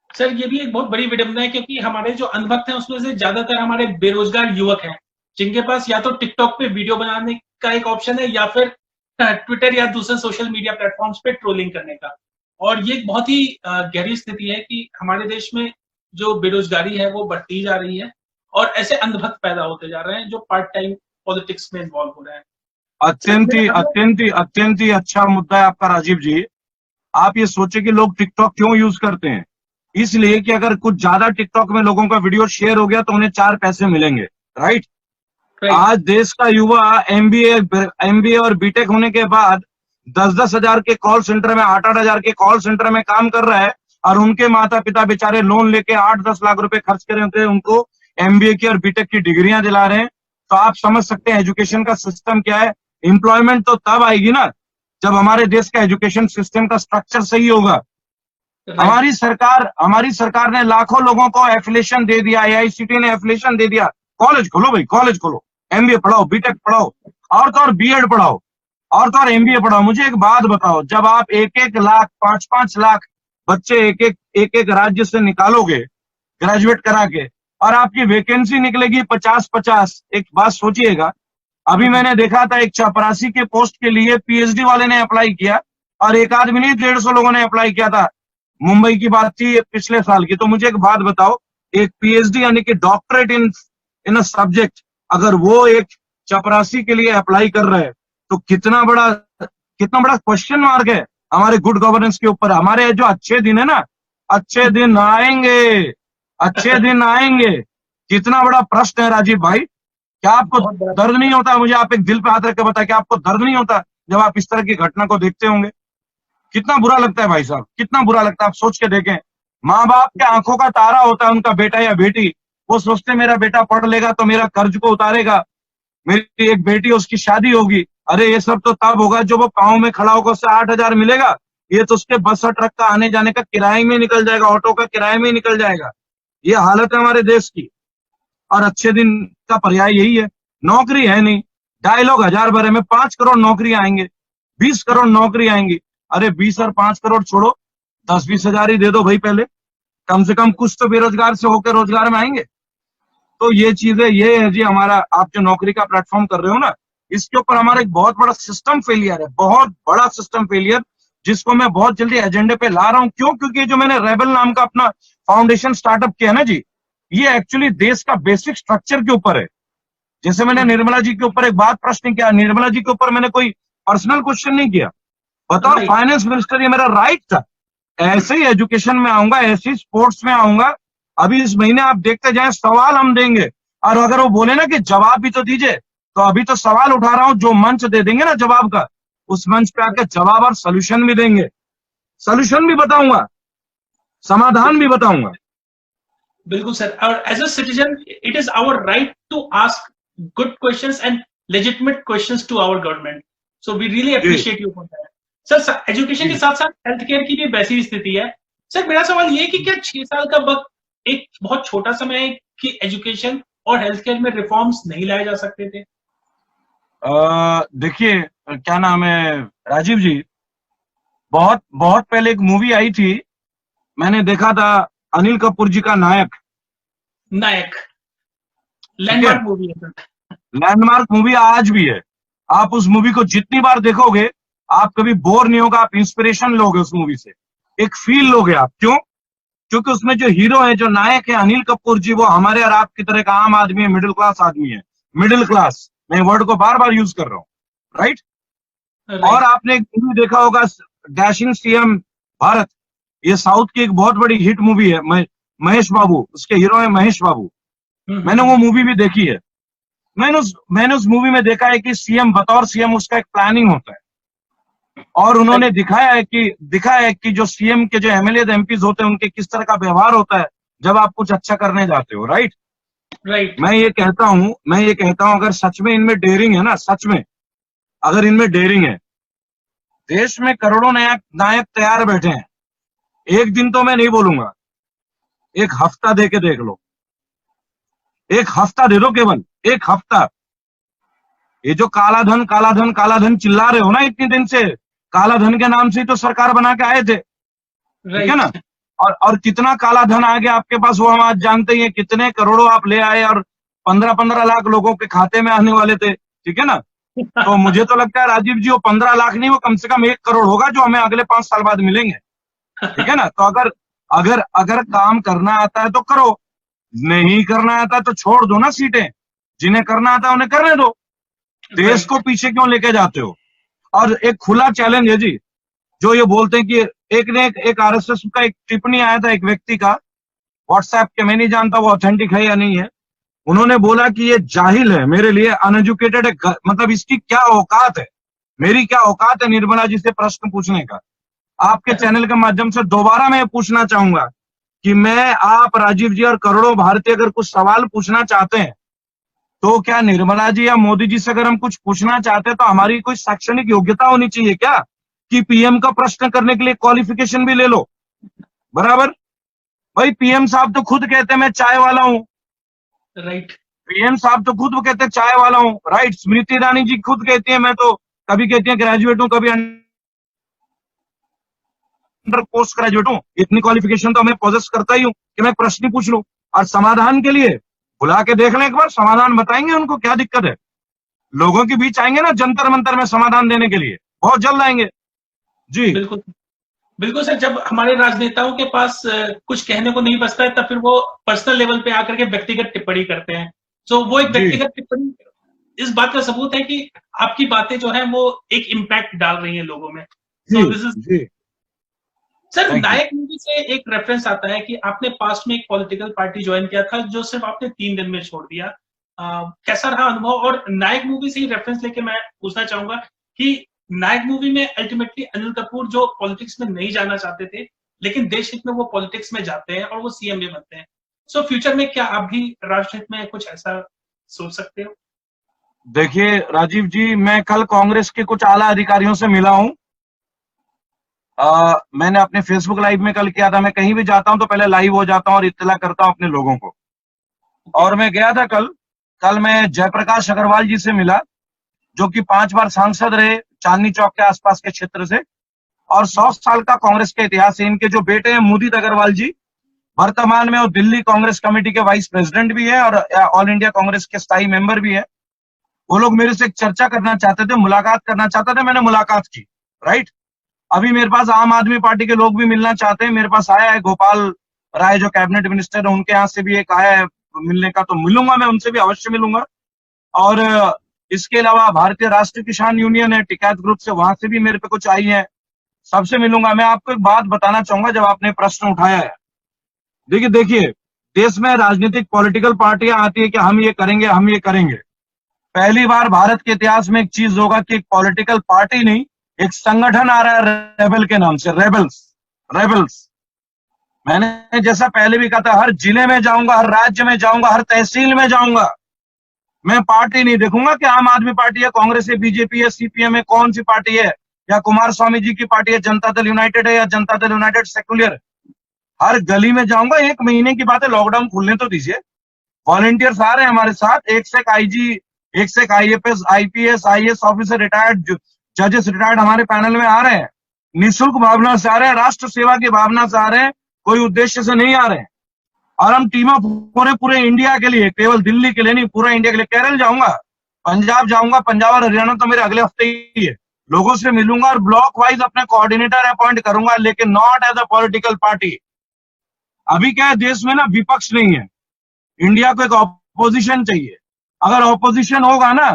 सर, ये भी एक बहुत बड़ी विडंबना है, क्योंकि हमारे जो अंधभक्त हैं उसमें से ज्यादातर हमारे बेरोजगार युवक हैं, जिनके पास या तो टिकटॉक पे वीडियो बनाने का एक ऑप्शन है, या फिर ट्विटर या दूसरे सोशल मीडिया प्लेटफॉर्म्स पे ट्रोलिंग करने का। और ये एक बहुत ही गहरी स्थिति है कि हमारे देश में जो बेरोजगारी है वो बढ़ती जा रही है, और ऐसे अंधभक्त पैदा होते जा रहे हैं जो पार्ट टाइम पॉलिटिक्स में इन्वॉल्व हो रहे हैं। अत्यंत ही अत्यंत ही अत्यंत ही अच्छा मुद्दा है आपका राजीव जी। आप ये सोचे कि लोग टिकटॉक क्यों यूज करते हैं? इसलिए कि अगर कुछ ज्यादा टिकटॉक में लोगों का वीडियो शेयर हो गया तो उन्हें 4 पैसे मिलेंगे, राइट? आज देश का युवा एमबीए और बीटेक होने के बाद 10-10 हजार के कॉल सेंटर में, 8-8 हजार के कॉल सेंटर में काम कर रहा है, और उनके माता पिता बेचारे लोन लेके 8-10 लाख रुपए खर्च कर रहे हैं, उनको एमबीए की और बीटेक की डिग्रियां दिला रहे हैं। तो आप समझ सकते हैं एजुकेशन का सिस्टम क्या है। एम्प्लॉयमेंट तो तब आएगी ना जब हमारे देश का एजुकेशन सिस्टम का स्ट्रक्चर सही होगा। हमारी सरकार ने लाखों लोगों को एफिलिएशन दे दिया, एआईसीटी ने एफिलिएशन दे दिया, कॉलेज खोलो भाई, कॉलेज खोलो, एमबीए पढ़ाओ, बीटेक पढ़ाओ, और तो और बीएड पढ़ाओ, और तो और एमबीए पढ़ाओ। मुझे एक बात बताओ, जब आप 1-1 लाख 5-5 लाख बच्चे एक-एक राज्य से निकालोगे ग्रेजुएट करा के, और आपकी वैकेंसी निकलेगी 50-50, एक बात सोचिएगा। अभी मैंने देखा था एक चपरासी के पोस्ट के लिए पीएचडी वाले ने अप्लाई किया, और एक आदमी नहीं 150 लोगों ने अप्लाई किया था। मुंबई की बात थी पिछले साल की। तो मुझे एक बात बताओ, एक पीएचडी यानी कि डॉक्टरेट इन अ सब्जेक्ट, अगर वो एक चपरासी के लिए अप्लाई कर रहे हैं तो कितना बड़ा क्वेश्चन मार्क है हमारे गुड गवर्नेंस के ऊपर। हमारे जो अच्छे दिन है ना, अच्छे दिन आएंगे, अच्छे दिन आएंगे। कितना बड़ा प्रश्न है राजीव भाई। क्या आपको दर्द नहीं होता? मुझे आप एक दिल पे हाथ रख के बताएं, क्या आपको दर्द नहीं होता जब आप इस तरह की घटना को देखते होंगे? कितना बुरा लगता है भाई साहब, कितना बुरा लगता है। आप सोच के देखें, माँ बाप के आंखों का तारा होता है उनका बेटा या बेटी। वो सोचते मेरा बेटा पढ़ लेगा तो मेरा कर्ज को उतारेगा, मेरी एक बेटी उसकी शादी होगी। अरे ये सब तो तब होगा जब वो पाँव में खड़ा होगा, उससे 8,000 मिलेगा, ये तो उसके बस और ट्रक का आने जाने का किराए में निकल जाएगा, ऑटो का किराए में निकल जाएगा। ये हालत है हमारे देश की। और अच्छे दिन का पर्याय यही है, नौकरी है नहीं, डायलॉग हजार भरे में 5 करोड़ नौकरी आएंगे, 20 करोड़ नौकरी आएंगी। अरे 20 और 5 करोड़ छोड़ो, 10-20 हजार ही दे दो भाई, पहले कम से कम कुछ तो बेरोजगार से होकर रोजगार में आएंगे। तो ये चीजें, ये है जी हमारा, आप जो नौकरी का प्लेटफॉर्म कर रहे हो ना, इसके ऊपर हमारा एक बहुत बड़ा सिस्टम फेलियर है, बहुत बड़ा सिस्टम फेलियर, जिसको मैं बहुत जल्दी एजेंडे पे ला रहा हूं। क्यों? क्योंकि जो मैंने रेबल नाम का अपना फाउंडेशन स्टार्टअप किया ना जी, ये एक्चुअली देश का बेसिक स्ट्रक्चर के ऊपर है। जैसे मैंने निर्मला जी के ऊपर एक बात प्रश्न किया, निर्मला जी के ऊपर मैंने कोई पर्सनल क्वेश्चन नहीं किया, बतौर फाइनेंस मिनिस्टर ये मेरा राइट था। ऐसे ही एजुकेशन में आऊंगा, ऐसे ही स्पोर्ट्स में आऊंगा। अभी इस महीने आप देखते जाएं, सवाल हम देंगे, और अगर वो बोले ना कि जवाब भी तो दीजिए, तो अभी तो सवाल उठा रहा हूं, जो मंच दे देंगे ना जवाब का, उस मंच पे आकर जवाब और सोल्यूशन भी देंगे, सोल्यूशन भी बताऊंगा, समाधान भी बताऊंगा। बिल्कुल सर, और as a citizen it is our right to ask good questions and legitimate questions to our government, so we really appreciate you for that. Sir, education के साथ साथ हेल्थ केयर की भी वैसी स्थिति है। सर, मेरा सवाल ये है कि क्या 6 साल का वक्त एक बहुत छोटा समय है कि एजुकेशन और हेल्थ केयर में रिफॉर्म्स नहीं लाए जा सकते थे? देखिए, क्या नाम है राजीव जी, बहुत बहुत पहले एक मूवी आई थी, मैंने देखा था, अनिल कपूर जी का नायक लैंडमार्क मूवी है। लैंडमार्क मूवी आज भी है। आप उस मूवी को जितनी बार देखोगे आप कभी बोर नहीं होगा, आप इंस्पिरेशन लोगे उस मूवी से, एक फील लोगे आप। क्यों? क्योंकि उसमें जो हीरो है, जो नायक है अनिल कपूर जी, वो हमारे और आपकी तरह का आम आदमी है, मिडिल क्लास आदमी है। मिडिल क्लास, मैं वर्ड को बार बार यूज कर रहा हूँ, राइट? और आपने एक मूवी देखा होगा, डैशिंग सीएम भारत, ये साउथ की एक बहुत बड़ी हिट मूवी है, महेश बाबू, उसके हीरो है महेश बाबू। मैंने वो मूवी भी देखी है। मैंने उस मूवी में देखा है कि सीएम, बतौर सीएम उसका एक प्लानिंग होता है। और उन्होंने दिखाया है कि जो सीएम के जो एमएलए एमपीज होते हैं उनके किस तरह का व्यवहार होता है जब आप कुछ अच्छा करने जाते हो, राइट। राइट। मैं ये कहता हूं अगर सच में इनमें डेयरिंग है ना, सच में अगर इनमें डेयरिंग है, देश में करोड़ों नायक नायक तैयार बैठे हैं। एक दिन तो मैं नहीं बोलूंगा, एक हफ्ता दे के देख लो, एक हफ्ता दे दो, केवल एक हफ्ता। ये जो काला धन काला धन काला धन चिल्ला रहे हो ना इतने दिन से, काला धन के नाम से ही तो सरकार बना के आए थे, ठीक है ना। राइट। और कितना काला धन आ गया आपके पास वो हम आज जानते ही हैं, कितने करोड़ों आप ले आए और 15-15 लाख लोगों के खाते में आने वाले थे, ठीक है ना। तो मुझे तो लगता है राजीव जी वो 15 लाख नहीं, वो कम से कम 1 करोड़ होगा जो हमें अगले 5 साल बाद मिलेंगे, ठीक है ना। तो अगर अगर अगर काम करना आता है तो करो, नहीं करना आता है तो छोड़ दो ना सीटें, जिन्हें करना आता है उन्हें करने दो, देश को पीछे क्यों लेके जाते हो। और एक खुला चैलेंज है जी, जो ये बोलते हैं कि एक आरएसएस का एक टिप्पणी आया था एक व्यक्ति का व्हाट्सएप के, मैं नहीं जानता वो ऑथेंटिक है या नहीं है। उन्होंने बोला कि ये जाहिल है, मेरे लिए अनएजुकेटेड है, मतलब इसकी क्या औकात है, मेरी क्या औकात है निर्मला जी से प्रश्न पूछने का। आपके चैनल के माध्यम से दोबारा मैं पूछना चाहूंगा कि मैं, आप, राजीव जी और करोड़ों भारतीय अगर कुछ सवाल पूछना चाहते हैं तो क्या निर्मला जी या मोदी जी से अगर हम कुछ पूछना चाहते हैं तो हमारी कोई शैक्षणिक योग्यता होनी चाहिए क्या कि पीएम का प्रश्न करने के लिए क्वालिफिकेशन भी ले लो, बराबर। भाई पीएम साहब तो खुद कहते हैं मैं चाय वाला हूं, राइट। पीएम साहब तो खुद वो कहते हैं चाय वाला हूं, राइट। स्मृति ईरानी जी खुद कहती है मैं तो, कभी कहती है ग्रेजुएट हूं, कभी अंडर पोस्ट ग्रेजुएट हूं, इतनी क्वालिफिकेशन तो मैं पोजेस करता ही हूं कि मैं प्रश्न पूछ लूं। और समाधान के लिए बुला के देख लें एक बार, समाधान बताएंगे उनको क्या दिक्कत है। लोगों के बीच आएंगे ना जंतर मंतर में समाधान देने के लिए, बहुत जल्द आएंगे जी। बिल्कुल। बिल्कुल सर, जब हमारे राजनेताओं के पास कुछ कहने को नहीं बचता है तब फिर वो पर्सनल लेवल पे आकर के व्यक्तिगत टिप्पणी करते हैं। तो वो एक जी व्यक्तिगत टिप्पणी इस बात का सबूत है कि आपकी बातें जो है वो एक इम्पैक्ट डाल रही हैं लोगों में। जी सो दिस इज जी। Sir, thank you. Nayak movie से एक रेफरेंस आता है कि आपने पास्ट में एक पॉलिटिकल पार्टी ज्वाइन किया था जो सिर्फ आपने 3 दिन में छोड़ दिया। कैसा रहा अनुभव? और नायक मूवी से ही रेफरेंस लेके मैं पूछना चाहूंगा कि नायक मूवी में अल्टीमेटली अनिल कपूर जो पॉलिटिक्स में नहीं जाना चाहते थे, लेकिन देश हित में वो पॉलिटिक्स में जाते हैं और वो सीएम भी बनते हैं। सो फ्यूचर में क्या आप भी राष्ट्र हित में कुछ ऐसा सोच सकते हो? देखिए राजीव जी, मैं कल कांग्रेस के कुछ आला अधिकारियों से मिला हूं। मैंने अपने फेसबुक लाइव में कल किया था, मैं कहीं भी जाता हूं तो पहले लाइव हो जाता हूं और इत्तला करता हूं अपने लोगों को। और मैं गया था कल मैं जयप्रकाश अग्रवाल जी से मिला, जो कि 5 बार सांसद रहे चांदनी चौक के आसपास के क्षेत्र से, और 100 साल का कांग्रेस का इतिहास है। इनके जो बेटे हैं मुदित अग्रवाल जी, वर्तमान में वो दिल्ली कांग्रेस कमेटी के वाइस प्रेसिडेंट भी है और ऑल इंडिया कांग्रेस के स्थायी मेंबर भी है। वो लोग मेरे से एक चर्चा करना चाहते थे, मुलाकात करना चाहते थे, मैंने मुलाकात की, राइट। अभी मेरे पास आम आदमी पार्टी के लोग भी मिलना चाहते हैं, मेरे पास आया है गोपाल राय जो कैबिनेट मिनिस्टर है, उनके यहाँ से भी एक आया है मिलने का, तो मिलूंगा, मैं उनसे भी अवश्य मिलूंगा। और इसके अलावा भारतीय राष्ट्रीय किसान यूनियन है टिकैत ग्रुप से, वहां से भी मेरे पे कुछ आई है, सबसे मिलूंगा। मैं आपको एक बात बताना चाहूंगा, जब आपने प्रश्न उठाया है, देखिए देखिए, देश में राजनीतिक पॉलिटिकल पार्टियां आती है कि हम ये करेंगे हम ये करेंगे। पहली बार भारत के इतिहास में एक चीज होगा कि एक पॉलिटिकल पार्टी नहीं, एक संगठन आ रहा है रेबल के नाम से, रेबल्स। रेबल्स, मैंने जैसा पहले भी कहा था, हर जिले में जाऊंगा, हर राज्य में जाऊंगा, हर तहसील में जाऊंगा, मैं पार्टी नहीं देखूंगा कि आम आदमी पार्टी है, कांग्रेस है, बीजेपी है, सीपीएम है, कौन सी पार्टी है, या कुमार स्वामी जी की पार्टी है, जनता दल यूनाइटेड है, या जनता दल यूनाइटेड सेक्युलर। हर गली में जाऊंगा। 1 महीने की बात है, लॉकडाउन खुलने तो दीजिए, वॉलंटियर्स आ रहे हैं हमारे साथ, एक से एक आईजी, एक से एक IFS, IPS, IAS officer, retired जजेस रिटायर्ड हमारे पैनल में आ रहे हैं। निःशुल्क भावना से आ रहे हैं, राष्ट्र सेवा की भावना से आ रहे हैं, कोई उद्देश्य से नहीं आ रहे हैं। और हम टीम अप पूरे इंडिया के लिए, केवल दिल्ली के लिए नहीं, पूरा इंडिया के लिए। केरल जाऊंगा, पंजाब जाऊंगा, पंजाब और हरियाणा तो मेरे अगले हफ्ते ही है। लोगों से मिलूंगा और ब्लॉक वाइज अपने कोऑर्डिनेटर अपॉइंट करूंगा, लेकिन not as a political party. अभी क्या है, देश में ना विपक्ष नहीं है, इंडिया को एक ऑपोजिशन चाहिए। अगर ऑपोजिशन होगा ना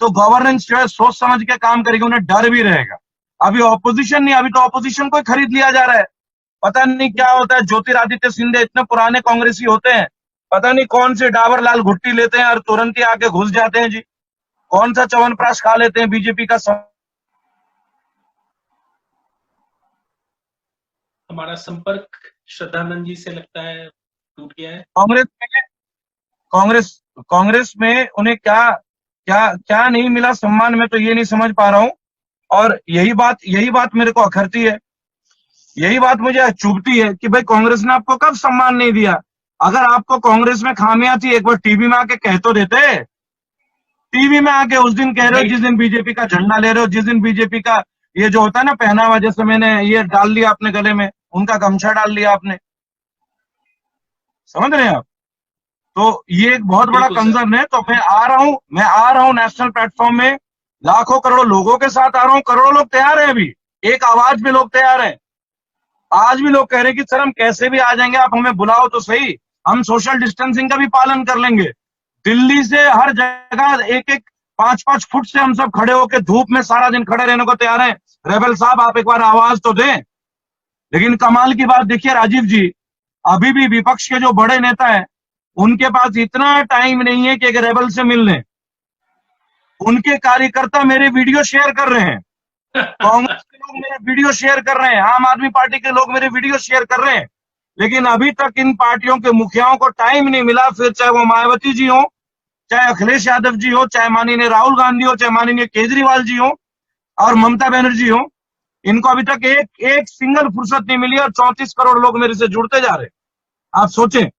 तो गवर्नेंस जो है सोच समझ के काम करेगी, उन्हें डर भी रहेगा। अभी ऑपोजिशन नहीं, अभी तो ऑपोजिशन को खरीद लिया जा रहा है। पता नहीं क्या होता है, ज्योतिरादित्य सिंधिया इतने पुराने कांग्रेसी होते हैं, पता नहीं कौन से डाबर लाल घुट्टी लेते हैं और तुरंत ही आके घुस जाते हैं जी। कौन सा च्यवनप्राश खा लेते हैं बीजेपी का हमारा संपर्क श्रद्धानंद जी से लगता है टूट गया है। कांग्रेस कांग्रेस में उन्हें क्या क्या क्या नहीं मिला सम्मान, में तो ये नहीं समझ पा रहा हूं। और यही बात मेरे को अखरती है, यही बात मुझे चुभती है कि भाई कांग्रेस ने आपको कब सम्मान नहीं दिया। अगर आपको कांग्रेस में खामियां थी एक बार टीवी में आके कह तो देते। टीवी में आके उस दिन कह रहे हो जिस दिन बीजेपी का झंडा ले रहे हो, जिस दिन बीजेपी का ये जो होता है ना पहनावा, जैसे मैंने ये डाल लिया अपने गले में, उनका गमछा डाल लिया आपने, समझ रहे हैं आप। तो ये एक बहुत बड़ा कंसर्न है। तो मैं आ रहा हूं नेशनल प्लेटफॉर्म में, लाखों करोड़ों लोगों के साथ आ रहा हूं। करोड़ों लोग तैयार हैं, अभी एक आवाज में लोग तैयार हैं। आज भी लोग कह रहे हैं कि सर हम कैसे भी आ जाएंगे, आप हमें बुलाओ तो सही, हम सोशल डिस्टेंसिंग का भी पालन कर लेंगे। दिल्ली से हर जगह 1-1 5-5 फुट से हम सब खड़े होकर धूप में सारा दिन खड़े रहने को तैयार हैं। रेबल साहब आप एक बार आवाज तो दें। लेकिन कमाल की बात देखिए राजीव जी, अभी भी विपक्ष के जो बड़े नेता हैं उनके पास इतना टाइम नहीं है कि एक रेबल से मिल लें। उनके कार्यकर्ता मेरे वीडियो शेयर कर रहे हैं, कांग्रेस के लोग मेरे वीडियो शेयर कर रहे हैं, आम आदमी पार्टी के लोग मेरे वीडियो शेयर कर रहे हैं। लेकिन अभी तक इन पार्टियों के मुखियाओं को टाइम नहीं मिला, फिर चाहे वो मायावती जी हो, चाहे अखिलेश यादव जी हो, चाहे माननीय राहुल गांधी हो, चाहे माननीय केजरीवाल जी हो और ममता बनर्जी हो, इनको अभी तक एक सिंगल फुर्सत नहीं मिली और 34 करोड़ लोग मेरे से जुड़ते जा रहे। आप सोचें।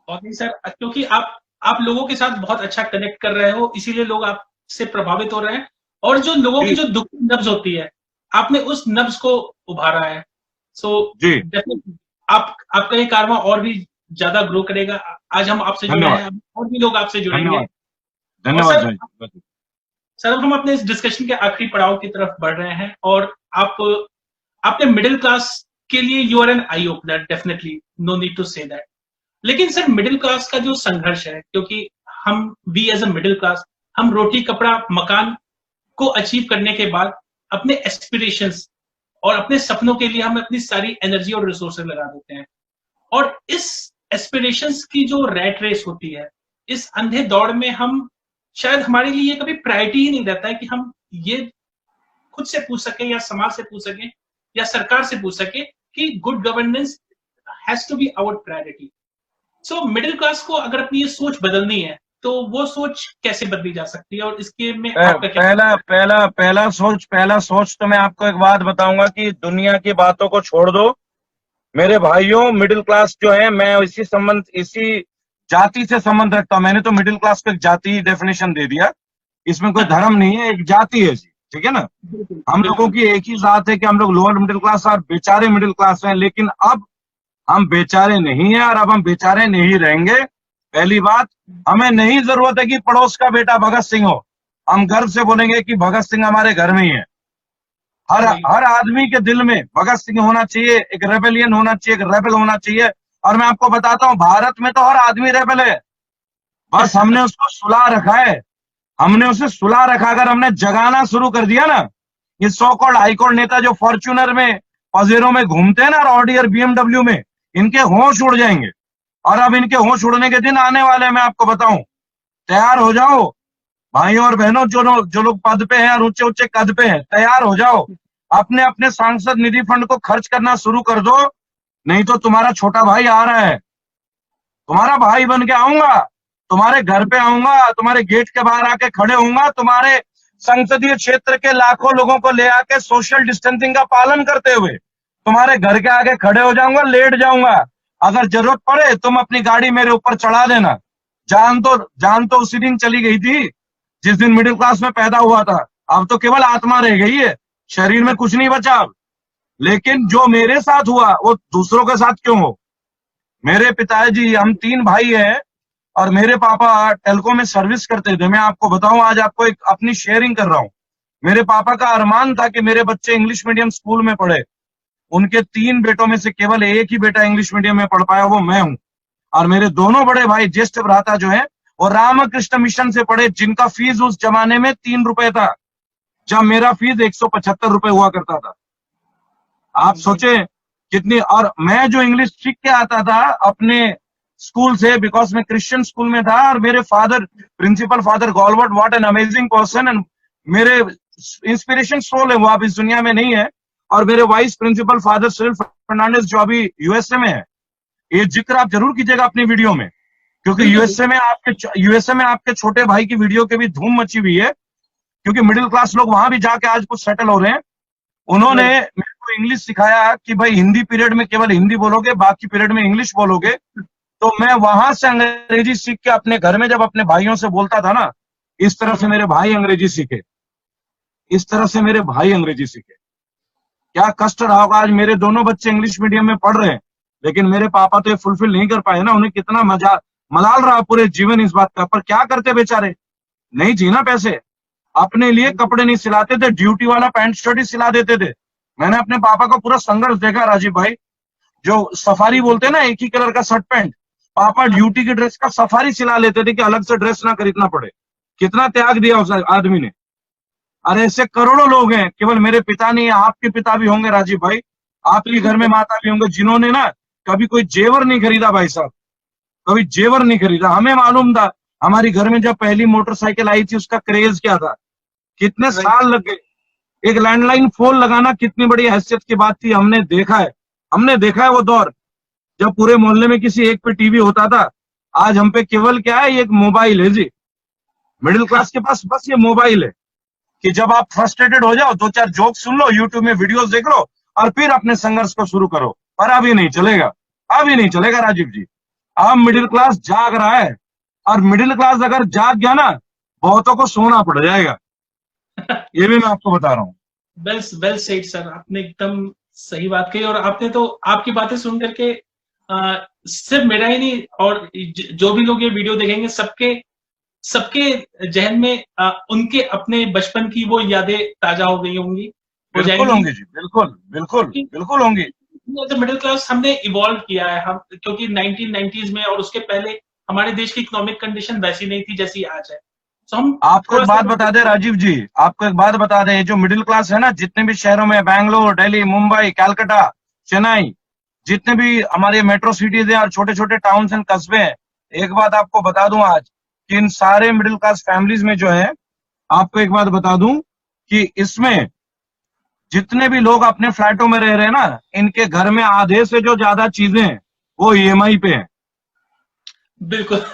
और नहीं सर, क्योंकि आप लोगों के साथ बहुत अच्छा कनेक्ट कर रहे हो, इसीलिए लोग आपसे प्रभावित हो रहे हैं। और जो लोगों की जो दुख की नब्ज होती है, आपने उस नब्ज को उभारा है। सो डेफिनेटली आपका ये कारवा और भी ज्यादा ग्रो करेगा। आज हम आपसे जुड़े हैं, और भी लोग आपसे जुड़ेंगे। धन्यवाद सर, अब हम अपने इस डिस्कशन के आखिरी पड़ाव की तरफ बढ़ रहे हैं और आपने मिडिल क्लास के लिए you are an eye opener, definitely no need to say that. लेकिन सर मिडिल क्लास का जो संघर्ष है, क्योंकि we as a middle class, हम रोटी कपड़ा मकान को अचीव करने के बाद अपने एस्पिरेशंस और अपने सपनों के लिए हम अपनी सारी एनर्जी और रिसोर्सेज लगा देते हैं। और इस एस्पिरेशंस की जो रैट रेस होती है, इस अंधे दौड़ में हम शायद हमारे लिए कभी प्रायोरिटी ही नहीं रहता है कि हम ये खुद से पूछ सके या समाज से पूछ सके या सरकार से पूछ सके कि good governance has to be our priority. So middle class को अगर अपनी ये सोच बदलनी है तो वो सोच कैसे बदली जा सकती है, और इसके में आपका क्या? पहला सोच तो मैं आपको एक बात बताऊंगा कि दुनिया की बातों को छोड़ दो मेरे भाइयों। मिडिल क्लास जो है, मैं इसी जाति से संबंध रखता हूं। मैंने तो मिडिल क्लास को एक जाति डेफिनेशन दे दिया, इसमें कोई धर्म नहीं है, एक जाति है जी, ठीक है ना। हम लोगों की एक ही बात है कि हम लोग लोअर मिडिल क्लास और बेचारे मिडिल क्लास हैं। लेकिन अब हम बेचारे नहीं है और अब हम बेचारे नहीं रहेंगे। पहली बात, हमें नहीं जरूरत है कि पड़ोस का बेटा भगत सिंह हो। हम गर्व से बोलेंगे कि भगत सिंह हमारे घर में ही है। हर आदमी के दिल में भगत सिंह होना चाहिए, एक रेबेलियन होना चाहिए, एक रेबल होना चाहिए। और मैं आपको बताता हूं, भारत में तो हर आदमी रेबल है, बस हमने उसको सुला रखा है। हमने उसे सुला रखा। अगर हमने जगाना शुरू कर दिया ना, ये सो कॉल्ड हाईकोर्ट नेता जो फॉर्च्यूनर में पजेरो में घूमते हैं ना और ऑडी और बीएमडब्ल्यू में, इनके होश उड़ जाएंगे। और अब इनके होश उड़ने के दिन आने वाले हैं, मैं आपको बताऊं। तैयार हो जाओ भाइयों और बहनों, जो लोग पद पे हैं और ऊंचे ऊंचे कद पे हैं, तैयार हो जाओ। अपने अपने सांसद निधि फंड को खर्च करना शुरू कर दो, नहीं तो तुम्हारा छोटा भाई आ रहा है। तुम्हारा भाई बन के आऊंगा, तुम्हारे घर पे आऊंगा, तुम्हारे गेट के बाहर आके खड़े होऊंगा, तुम्हारे संसदीय क्षेत्र के लाखों लोगों को ले आके सोशल डिस्टेंसिंग का पालन करते हुए तुम्हारे घर के आगे खड़े हो जाऊंगा, लेट जाऊंगा। अगर जरूरत पड़े तुम अपनी गाड़ी मेरे ऊपर चढ़ा देना। जान तो उसी दिन चली गई थी जिस दिन मिडिल क्लास में पैदा हुआ था। अब तो केवल आत्मा रह गई है, शरीर में कुछ नहीं बचा। लेकिन जो मेरे साथ हुआ वो दूसरों के साथ क्यों हो। मेरे पिताजी, हम 3 भाई हैं और मेरे पापा टेलको में सर्विस करते थे। मैं आपको बताऊं, आज आपको एक अपनी शेयरिंग कर रहा हूं। मेरे पापा का अरमान था कि मेरे बच्चे इंग्लिश मीडियम स्कूल में पढ़े। उनके 3 बेटों में से केवल एक ही बेटा इंग्लिश मीडियम में पढ़ पाया, वो मैं हूं। और मेरे दोनों बड़े भाई ज्येष्ठ भ्राता जो है वो रामकृष्ण मिशन से पढ़े, जिनका फीस उस जमाने में 3 रुपए था, जब मेरा फीस 175 रुपए हुआ करता था। आप सोचे कितनी। और मैं जो इंग्लिश सीख के आता था अपने स्कूल से, बिकॉज मैं क्रिश्चियन स्कूल में था, और मेरे father, principal father Galbert, what an amazing person, and मेरे इंस्पिरेशन सोल है, वो आप इस दुनिया में नहीं है। और मेरे vice principal father Cyril Fernandes जो अभी यूएसए में है, ये जिक्र आप जरूर कीजिएगा अपनी वीडियो में, क्योंकि यूएसए में आपके छोटे भाई की वीडियो की भी धूम मची हुई है, क्योंकि मिडिल क्लास लोग वहां भी जाके आज कुछ सेटल हो रहे हैं। उन्होंने मेरे को इंग्लिश सिखाया कि भाई हिंदी पीरियड में केवल हिंदी बोलोगे, बाकी पीरियड में इंग्लिश बोलोगे। तो मैं वहां से अंग्रेजी सीख के अपने घर में जब अपने भाइयों से बोलता था ना, इस तरह से मेरे भाई अंग्रेजी सीखे, इस तरह से मेरे भाई अंग्रेजी सीखे। क्या कष्ट रहा होगा, आज मेरे दोनों बच्चे इंग्लिश मीडियम में पढ़ रहे हैं, लेकिन मेरे पापा तो ये फुलफिल नहीं कर पाए ना। उन्हें कितना मलाल रहा पूरे जीवन इस बात का, पर क्या करते बेचारे, नहीं जीना पैसे, अपने लिए कपड़े नहीं सिलाते थे, ड्यूटी वाला पैंट शर्ट ही सिला देते थे। मैंने अपने पापा का पूरा संघर्ष देखा राजीव भाई, जो सफारी बोलते हैं ना, एक ही कलर का शर्ट पैंट, पापा ड्यूटी की ड्रेस का सफारी सिला लेते थे कि अलग से ड्रेस ना खरीदना पड़े। कितना त्याग दिया उस आदमी ने। अरे ऐसे करोड़ों लोग हैं, केवल मेरे पिता नहीं, आपके पिता भी होंगे राजीव भाई, आपके घर में माता भी होंगे, जिन्होंने ना कभी कोई जेवर नहीं खरीदा भाई साहब, कभी जेवर नहीं खरीदा। हमें मालूम था, हमारी घर में जब पहली मोटरसाइकिल आई थी उसका क्रेज क्या था, कितने साल लग गए। एक लैंडलाइन फोन लगाना कितनी बड़ी हैसियत की बात थी। हमने देखा है वो दौर, जब पूरे मोहल्ले में किसी एक पे टीवी होता था। आज हम पे केवल क्या है, एक मोबाइल है जी। मिडिल क्लास के पास बस ये मोबाइल है कि जब आप फ्रस्ट्रेटेड हो जाओ, 2-4 जोक सुन लो, यूट्यूब में वीडियोस देख लो और फिर अपने संघर्ष को शुरू करो। पर अभी नहीं चलेगा, अभी नहीं चलेगा राजीव जी। अब मिडिल क्लास जाग रहा है, और मिडिल क्लास अगर जाग गया ना, बहुतों को सोना पड़ जाएगा। ये भी मैं आपको बता रहा हूँ। वेल सेड सर, आपने एकदम सही बात कही। और आपने तो, आपकी बातें सुन करके सिर्फ मेरा ही नहीं, और जो भी लोग ये वीडियो देखेंगे, सबके जहन में उनके अपने बचपन की वो यादें ताजा हो गई होंगी, हो बिल्कुल जाएंगी। होंगी जी, बिल्कुल होंगी। मिडिल क्लास हमने इवॉल्व किया है हम, क्योंकि 1990s में और उसके पहले हमारे देश की इकोनॉमिक कंडीशन वैसी नहीं थी जैसी आज है। तो हम आपको एक बात बता दे राजीव जी, आपको एक बात बता दें, जो मिडिल क्लास है ना, जितने भी शहरों में, बैंगलोर, दिल्ली, मुंबई, कलकत्ता, चेन्नई, जितने भी हमारे मेट्रो सिटीज हैं और छोटे छोटे टाउन्स एंड कस्बे हैं, एक बात आपको बता दूं आज, कि इन सारे मिडिल क्लास फैमिलीज में जो है, आपको एक बात बता दूं कि इसमें जितने भी लोग अपने फ्लैटों में रह रहे हैं ना, इनके घर में आधे से जो ज्यादा चीजें हैं वो ईएमआई पे है। बिल्कुल।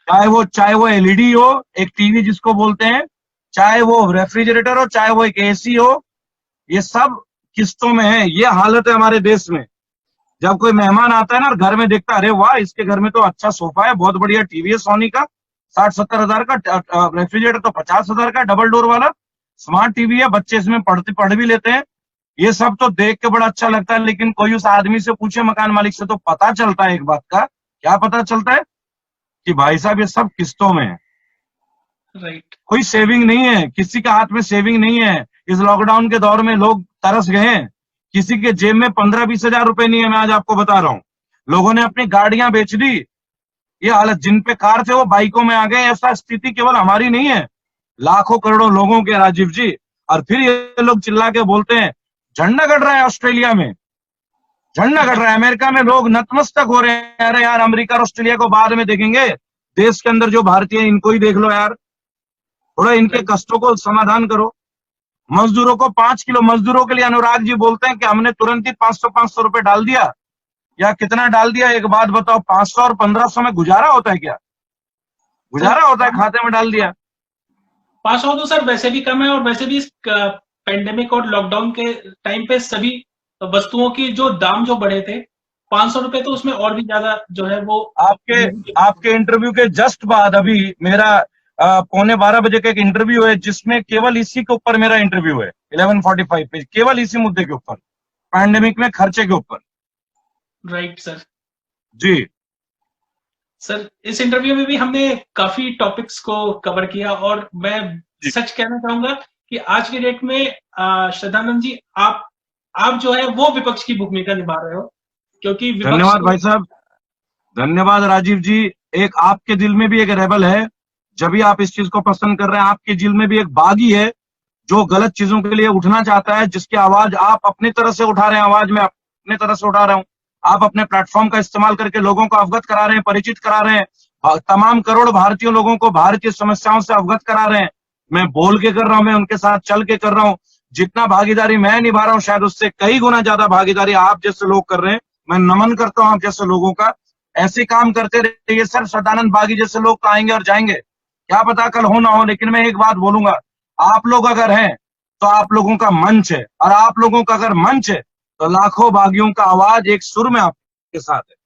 चाहे वो एलईडी हो, एक टीवी जिसको बोलते हैं, चाहे वो रेफ्रिजरेटर हो, चाहे वो एक एसी हो, ये सब किस्तों में है। ये हालत है हमारे देश में। जब कोई मेहमान आता है ना और घर में देखता है, अरे वाह, इसके घर में तो अच्छा सोफा है, बहुत बढ़िया टीवी है सोनी का, 60-70 हजार का, रेफ्रिजरेटर तो 50 हजार का, डबल डोर वाला स्मार्ट टीवी है, बच्चे इसमें पढ़ भी लेते हैं। ये सब तो देख के बड़ा अच्छा लगता है, लेकिन कोई उस आदमी से पूछे, मकान मालिक से, तो पता चलता है एक बात का, क्या पता चलता है, कि भाई साहब ये सब किस्तों में है। राइट। कोई सेविंग नहीं है, किसी के हाथ में सेविंग नहीं है। इस लॉकडाउन के दौर में लोग तरस गए हैं, किसी के जेब में 15-20 हजार रुपए नहीं है। मैं आज आपको बता रहा हूँ, लोगों ने अपनी गाड़ियां बेच दी। ये हालत, जिन पे कार थे वो बाइकों में आ गए। ऐसा स्थिति केवल हमारी नहीं है, लाखों करोड़ों लोगों के राजीव जी। और फिर ये लोग चिल्ला के बोलते हैं झंडा गड़ रहा है ऑस्ट्रेलिया में, झंडा गड़ रहा है अमेरिका में, लोग नतमस्तक हो रहे हैं। अरे यार, अमेरिका और ऑस्ट्रेलिया को बाद में देखेंगे, देश के अंदर जो भारतीय है इनको ही देख लो यार, थोड़ा इनके कष्टों को समाधान करो। मजदूरों को 5 किलो, मजदूरों के लिए अनुराग जी बोलते हैं कि हमने तुरंत ही 500 रुपए डाल दिया, या कितना डाल दिया। एक बात बताओ, 500 और 1500 में गुजारा होता है क्या? गुजारा होता है? खाते में डाल दिया। 500 तो सर वैसे भी कम है, और वैसे भी पेंडेमिक और लॉकडाउन के टाइम पे सभी वस्तुओं की जो दाम जो बढ़े थे, 500 रुपए तो उसमें और भी ज्यादा जो है वो। आपके इंटरव्यू के जस्ट बाद अभी मेरा 11:15 बजे का एक इंटरव्यू है, जिसमें केवल इसी के ऊपर मेरा इंटरव्यू है, 11:45 पे, केवल इसी मुद्दे के ऊपर, पैंडेमिक में खर्चे के ऊपर। Right sir. जी सर, इस इंटरव्यू में भी हमने काफी टॉपिक्स को कवर किया, और मैं सच कहना चाहूंगा कि आज के डेट में श्रद्धानंद जी, आप जो है वो विपक्ष की भूमिका निभा रहे हो, क्योंकि धन्यवाद भाई साहब, धन्यवाद राजीव जी। एक आपके दिल में भी एक रेबल है, जब भी आप इस चीज को पसंद कर रहे हैं, आपके दिल में भी एक बागी है जो गलत चीजों के लिए उठना चाहता है, जिसकी आवाज आप अपनी तरह से उठा रहे हैं। आवाज में अपनी तरह से उठा रहा हूं, आप अपने प्लेटफॉर्म का इस्तेमाल करके लोगों को अवगत करा रहे हैं, परिचित करा रहे हैं, तमाम करोड़ भारतीय लोगों को भारत की समस्याओं से अवगत करा रहे हैं। मैं बोल के कर रहा हूं, मैं उनके साथ चल के कर रहा हूं। जितना भागीदारी मैं निभा रहा हूँ शायद उससे कई गुना ज्यादा भागीदारी आप जैसे लोग कर रहे हैं। मैं नमन करता हूँ आप जैसे लोगों का। ऐसे काम करते रहिए सर। सदानंद बागी जैसे लोग तो आएंगे और जाएंगे, क्या पता कल हो ना हो, लेकिन मैं एक बात बोलूंगा, आप लोग अगर हैं तो आप लोगों का मंच है, और आप लोगों का अगर मंच है तो लाखों बागियों का आवाज एक सुर में आपके साथ है।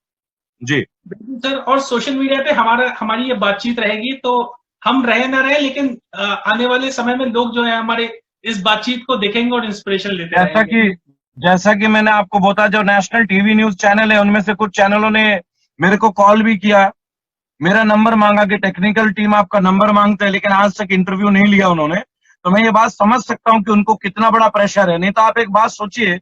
जी बिल्कुल सर, और सोशल मीडिया पे हमारी ये बातचीत रहेगी, तो हम रहे ना रहे, लेकिन आने वाले समय में लोग जो है हमारे इस बातचीत को देखेंगे और इंस्पिरेशन लेते जैसा रहेंगे। कि जैसा कि मैंने आपको बताया, जो नेशनल टीवी न्यूज चैनल है उनमें से कुछ चैनलों ने मेरे को कॉल भी किया, मेरा नंबर मांगा कि टेक्निकल टीम आपका नंबर मांगता है, लेकिन आज तक इंटरव्यू नहीं लिया उन्होंने। तो मैं ये बात समझ सकता हूँ कि उनको कितना बड़ा प्रेशर है। नहीं तो आप एक बात सोचिए,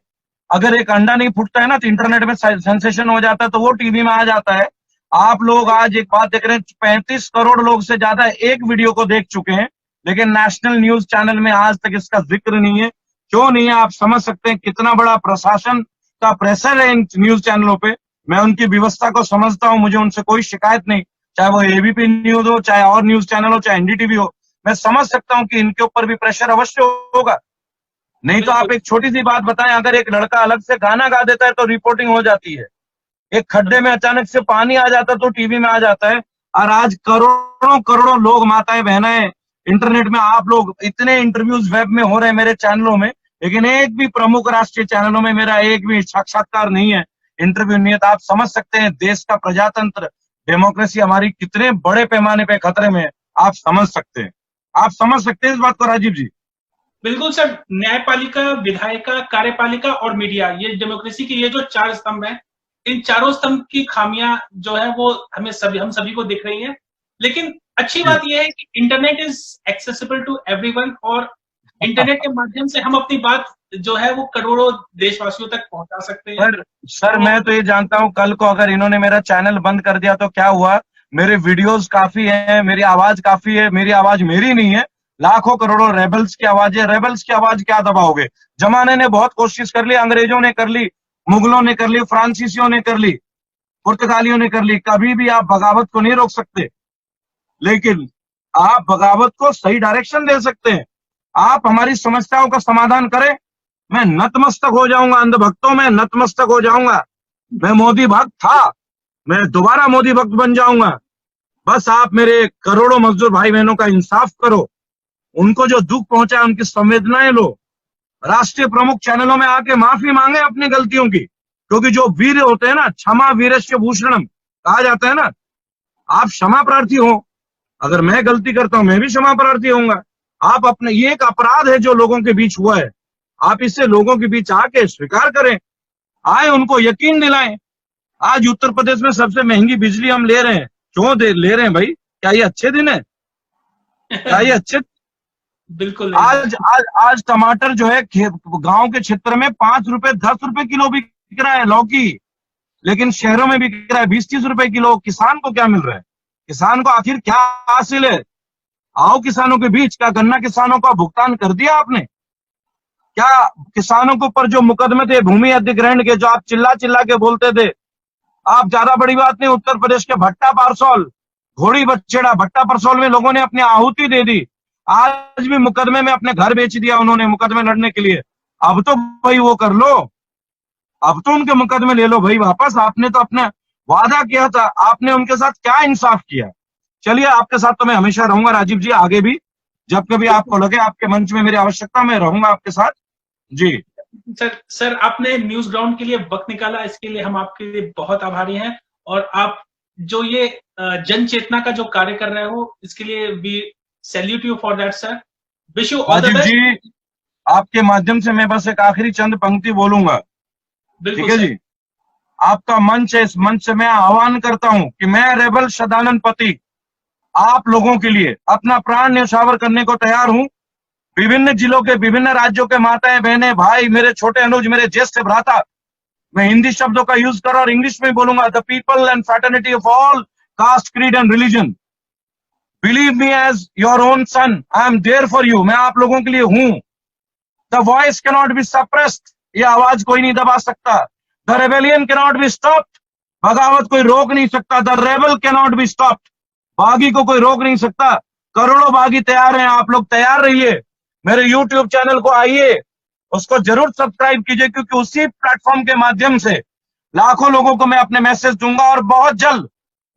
अगर एक अंडा नहीं फूटता है ना तो इंटरनेट में सेंसेशन हो जाता है, तो वो टीवी में आ जाता है। आप लोग आज एक बात देख रहे हैं, 35 करोड़ लोग से ज्यादा एक वीडियो को देख चुके हैं, लेकिन नेशनल न्यूज चैनल में आज तक इसका जिक्र नहीं है। क्यों नहीं है आप समझ सकते हैं कितना बड़ा प्रशासन का प्रेशर है इन न्यूज चैनलों पे। मैं उनकी व्यवस्था को समझता हूं, मुझे उनसे कोई शिकायत नहीं, चाहे वो एबीपी न्यूज हो, चाहे और न्यूज चैनल हो, चाहे एनडीटीवी हो। मैं समझ सकता हूं कि इनके ऊपर भी प्रेशर अवश्य होगा। नहीं तो आप एक छोटी सी बात बताएं, अगर एक लड़का अलग से गाना गा देता है तो रिपोर्टिंग हो जाती है, एक खड्डे में अचानक से पानी आ जाता है तो टीवी में आ जाता है। और आज करोड़ों करोड़ों लोग, माताएं बहनें, इंटरनेट में आप लोग, इतने इंटरव्यूज वेब में हो रहे हैं मेरे चैनलों में, लेकिन एक भी प्रमुख राष्ट्रीय चैनलों में मेरा एक भी साक्षात्कार नहीं है, इंटरव्यू नहीं है। तो आप समझ सकते हैं देश का प्रजातंत्र, डेमोक्रेसी हमारी कितने बड़े पैमाने पे खतरे में है। आप समझ सकते हैं, आप समझ सकते हैं इस बात को राजीव जी। बिल्कुल सर, न्यायपालिका, विधायिका, कार्यपालिका और मीडिया, ये डेमोक्रेसी के ये जो 4 स्तंभ हैं, इन चारों स्तंभ की खामियां जो है वो हम सभी को दिख रही हैं। लेकिन अच्छी बात यह है कि internet is accessible to everyone, और इंटरनेट के माध्यम से हम अपनी बात जो है वो करोड़ों देशवासियों तक पहुंचा सकते हैं। सर मैं तो ये जानता हूं, कल को अगर इन्होंने मेरा चैनल बंद कर दिया तो क्या हुआ? मेरे वीडियोस काफी हैं, मेरी आवाज काफी है, मेरी आवाज मेरी नहीं है, लाखों करोड़ों रेबल्स की आवाज है। रेबल्स की आवाज क्या दबाओगे? जमाने ने बहुत कोशिश कर ली, अंग्रेजों ने कर ली, मुगलों ने कर ली, फ्रांसीसियों ने कर ली, पुर्तगालियों ने कर ली, कभी भी आप बगावत को नहीं रोक सकते। लेकिन आप बगावत को सही डायरेक्शन दे सकते हैं। आप हमारी समस्याओं का समाधान करें, मैं नतमस्तक हो जाऊंगा, अंधभक्तों में नतमस्तक हो जाऊंगा। मैं मोदी भक्त था, मैं दोबारा मोदी भक्त बन जाऊंगा। बस आप मेरे करोड़ों मजदूर भाई बहनों का इंसाफ करो, उनको जो दुख पहुंचा है उनकी संवेदनाएं लो, राष्ट्रीय प्रमुख चैनलों में आके माफी मांगे अपनी गलतियों की, क्योंकि जो वीर होते हैं ना, क्षमा वीरस्य भूषणम कहा जाता है ना, आप क्षमा प्रार्थी हो। अगर मैं गलती करता हूं मैं भी क्षमा प्रार्थी होऊंगा। आप अपने, ये एक अपराध है जो लोगों के बीच हुआ है, आप इससे लोगों के बीच आके स्वीकार करें, आए, उनको यकीन दिलाएं। आज उत्तर प्रदेश में सबसे महंगी बिजली हम ले रहे हैं, क्यों ले रहे हैं भाई? क्या ये अच्छे दिन है? क्या ये अच्छे? बिल्कुल। आज टमाटर जो है गांव के क्षेत्र में 5 रुपए 10 रुपए किलो बिक रहा है लौकी, लेकिन शहरों में बिक रहा है 20-30 रुपए किलो। किसान को क्या मिल रहा है? किसान को आखिर क्या हासिल है? आओ किसानों के बीच, क्या गन्ना किसानों का भुगतान कर दिया आपने? क्या किसानों के ऊपर जो मुकदमे थे भूमि अधिग्रहण के, जो आप चिल्ला चिल्ला के बोलते थे, आप, ज्यादा बड़ी बात नहीं, उत्तर प्रदेश के भट्टा पारसौल, घोड़ी बछड़ा भट्टा परसौल में लोगों ने अपनी आहुति दे दी, आज भी मुकदमे में अपने घर बेच दिया उन्होंने मुकदमे लड़ने के लिए। अब तो भाई वो कर लो, अब तो उनके मुकदमे ले लो भाई वापस। आपने तो अपना वादा किया था, आपने उनके साथ क्या इंसाफ किया? चलिए, आपके साथ तो मैं हमेशा रहूंगा राजीव जी, आगे भी जब कभी आपको लगे आपके मंच में मेरी आवश्यकता, मैं रहूंगा आपके साथ जी। सर आपने न्यूज ग्राउंड के लिए वक्त निकाला, इसके लिए हम आपके लिए बहुत आभारी हैं। और आप जो ये जन चेतना का जो कार्य कर रहे हो, इसके लिए we salute you for that sir. Wish you all the best जी। आपके माध्यम से मैं बस एक आखिरी चंद पंक्ति बोलूंगा, ठीक है जी? आपका मंच है, इस मंच से मैं आह्वान करता हूं कि मैं रेबल सदानंद पति आप लोगों के लिए अपना प्राण न्यौछावर करने को तैयार हूं। विभिन्न जिलों के, विभिन्न राज्यों के माताएं बहनें, भाई, मेरे छोटे अनुज, मेरे ज्येष्ठ भ्राता, मैं हिंदी शब्दों का यूज कर रहा और इंग्लिश में बोलूंगा, the people and fraternity of all caste, creed and religion, believe me as your own son, I am there for you. मैं आप लोगों के लिए हूं। The voice can not be suppressed, ये आवाज कोई नहीं दबा सकता। The rebellion can not be stopped, बगावत कोई रोक नहीं सकता। The rebel can not be stopped, बागी को कोई रोक नहीं सकता। करोड़ों बागी तैयार हैं, आप लोग तैयार रहिए। मेरे YouTube चैनल को आइए, उसको जरूर सब्सक्राइब कीजिए, क्योंकि उसी प्लेटफॉर्म के माध्यम से लाखों लोगों को मैं अपने मैसेज दूंगा। और बहुत जल्द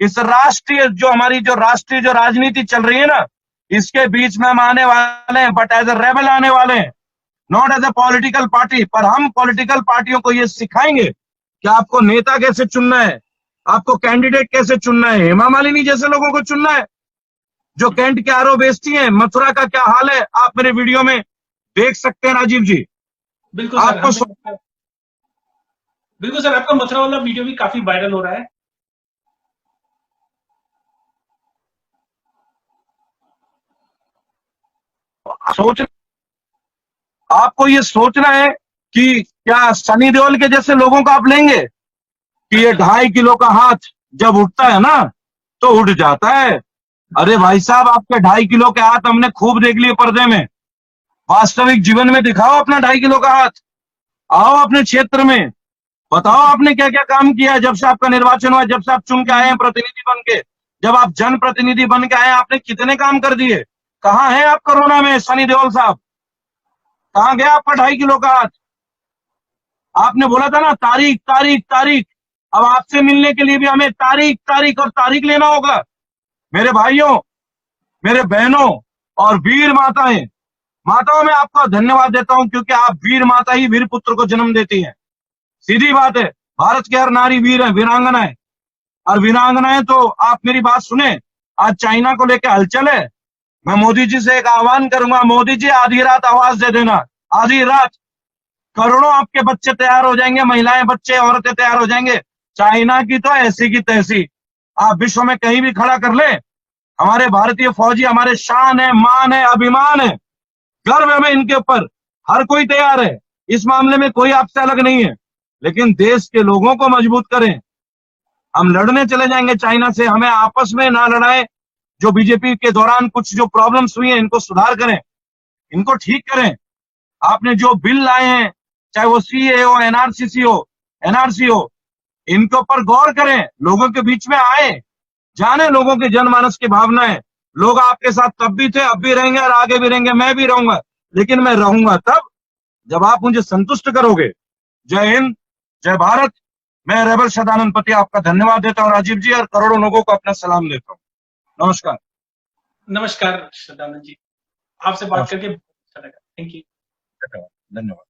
इस राष्ट्रीय जो राजनीति चल रही है ना, इसके बीच में हम आने वाले हैं, बट एज ए रेबल आने वाले हैं, not as a political party. पर हम पॉलिटिकल पार्टियों को ये सिखाएंगे कि आपको नेता कैसे चुनना है, आपको कैंडिडेट कैसे चुनना है। हेमा मालिनी जैसे लोगों को चुनना है जो कैंट के आरओ बेचती हैं। मथुरा का क्या हाल है आप मेरे वीडियो में देख सकते हैं राजीव जी। बिल्कुल सर, बिल्कुल सर, आपका मथुरा वाला वीडियो भी काफी वायरल हो रहा है। आपको ये सोचना है कि क्या सनी देओल के जैसे लोगों को आप लेंगे कि ये 2.5 किलो का हाथ जब उठता है ना तो उठ जाता है। अरे भाई साहब, आपके 2.5 किलो के हाथ हमने खूब देख लिए पर्दे में, वास्तविक जीवन में दिखाओ अपना 2.5 किलो का हाथ। आओ अपने क्षेत्र में, बताओ आपने क्या क्या काम किया है जब से आपका निर्वाचन हुआ, जब से आप चुन के आए हैं प्रतिनिधि बन के, जब आप जनप्रतिनिधि बन के आए हैं, आपने कितने काम कर दिए। कहाँ है आप कोरोना में सनी देओल साहब, कहाँ गया आपका 2.5 किलो का हाथ। आपने बोला था ना तारीख तारीख तारीख, अब आपसे मिलने के लिए भी हमें तारीख तारीख और तारीख लेना होगा। मेरे भाइयों, मेरे बहनों और वीर माताएं, माताओं में आपका धन्यवाद देता हूं, क्योंकि आप वीर माता ही वीर पुत्र को जन्म देती हैं। सीधी बात है, भारत की हर नारी वीर है, वीरांगना है। और वीरांगनाएं तो आप मेरी बात सुने, आज चाइना को लेकर हलचल है। मैं मोदी जी से एक आह्वान करूंगा, मोदी जी आधी रात आवाज दे देना, आधी रात करोड़ों आपके बच्चे तैयार हो जाएंगे, महिलाएं, बच्चे, औरतें तैयार हो जाएंगे। चाइना की तो ऐसी की तैसी, आप विश्व में कहीं भी खड़ा कर ले, हमारे भारतीय फौजी हमारे शान है, मान है, अभिमान है, गर्व है हमें इनके ऊपर। हर कोई तैयार है, इस मामले में कोई आपसे अलग नहीं है। लेकिन देश के लोगों को मजबूत करें। हम लड़ने चले जाएंगे चाइना से, हमें आपस में ना लड़ाएं। जो बीजेपी के दौरान कुछ जो प्रॉब्लम्स हुई हैं, इनको सुधार करें, इनको ठीक करें। आपने जो बिल लाए हैं, चाहे वो सीए हो, एनआरसीसी हो, एनआरसी हो, इनके ऊपर गौर करें, लोगों के बीच में आए, जाने लोगों के जनमानस की भावनाएं। लोग आपके साथ तब भी थे, अब भी रहेंगे और आगे भी रहेंगे, मैं भी रहूंगा, लेकिन मैं रहूंगा तब जब आप मुझे संतुष्ट करोगे। जय हिंद, जय भारत। मैं रेबल सदानंद पति आपका धन्यवाद देता हूं राजीव जी, और करोड़ों लोगों को अपना सलाम देता हूं। नमस्कार। नमस्कार सदानंद जी, आपसे बात करके बहुत अच्छा लगा। Thank you. धन्यवाद।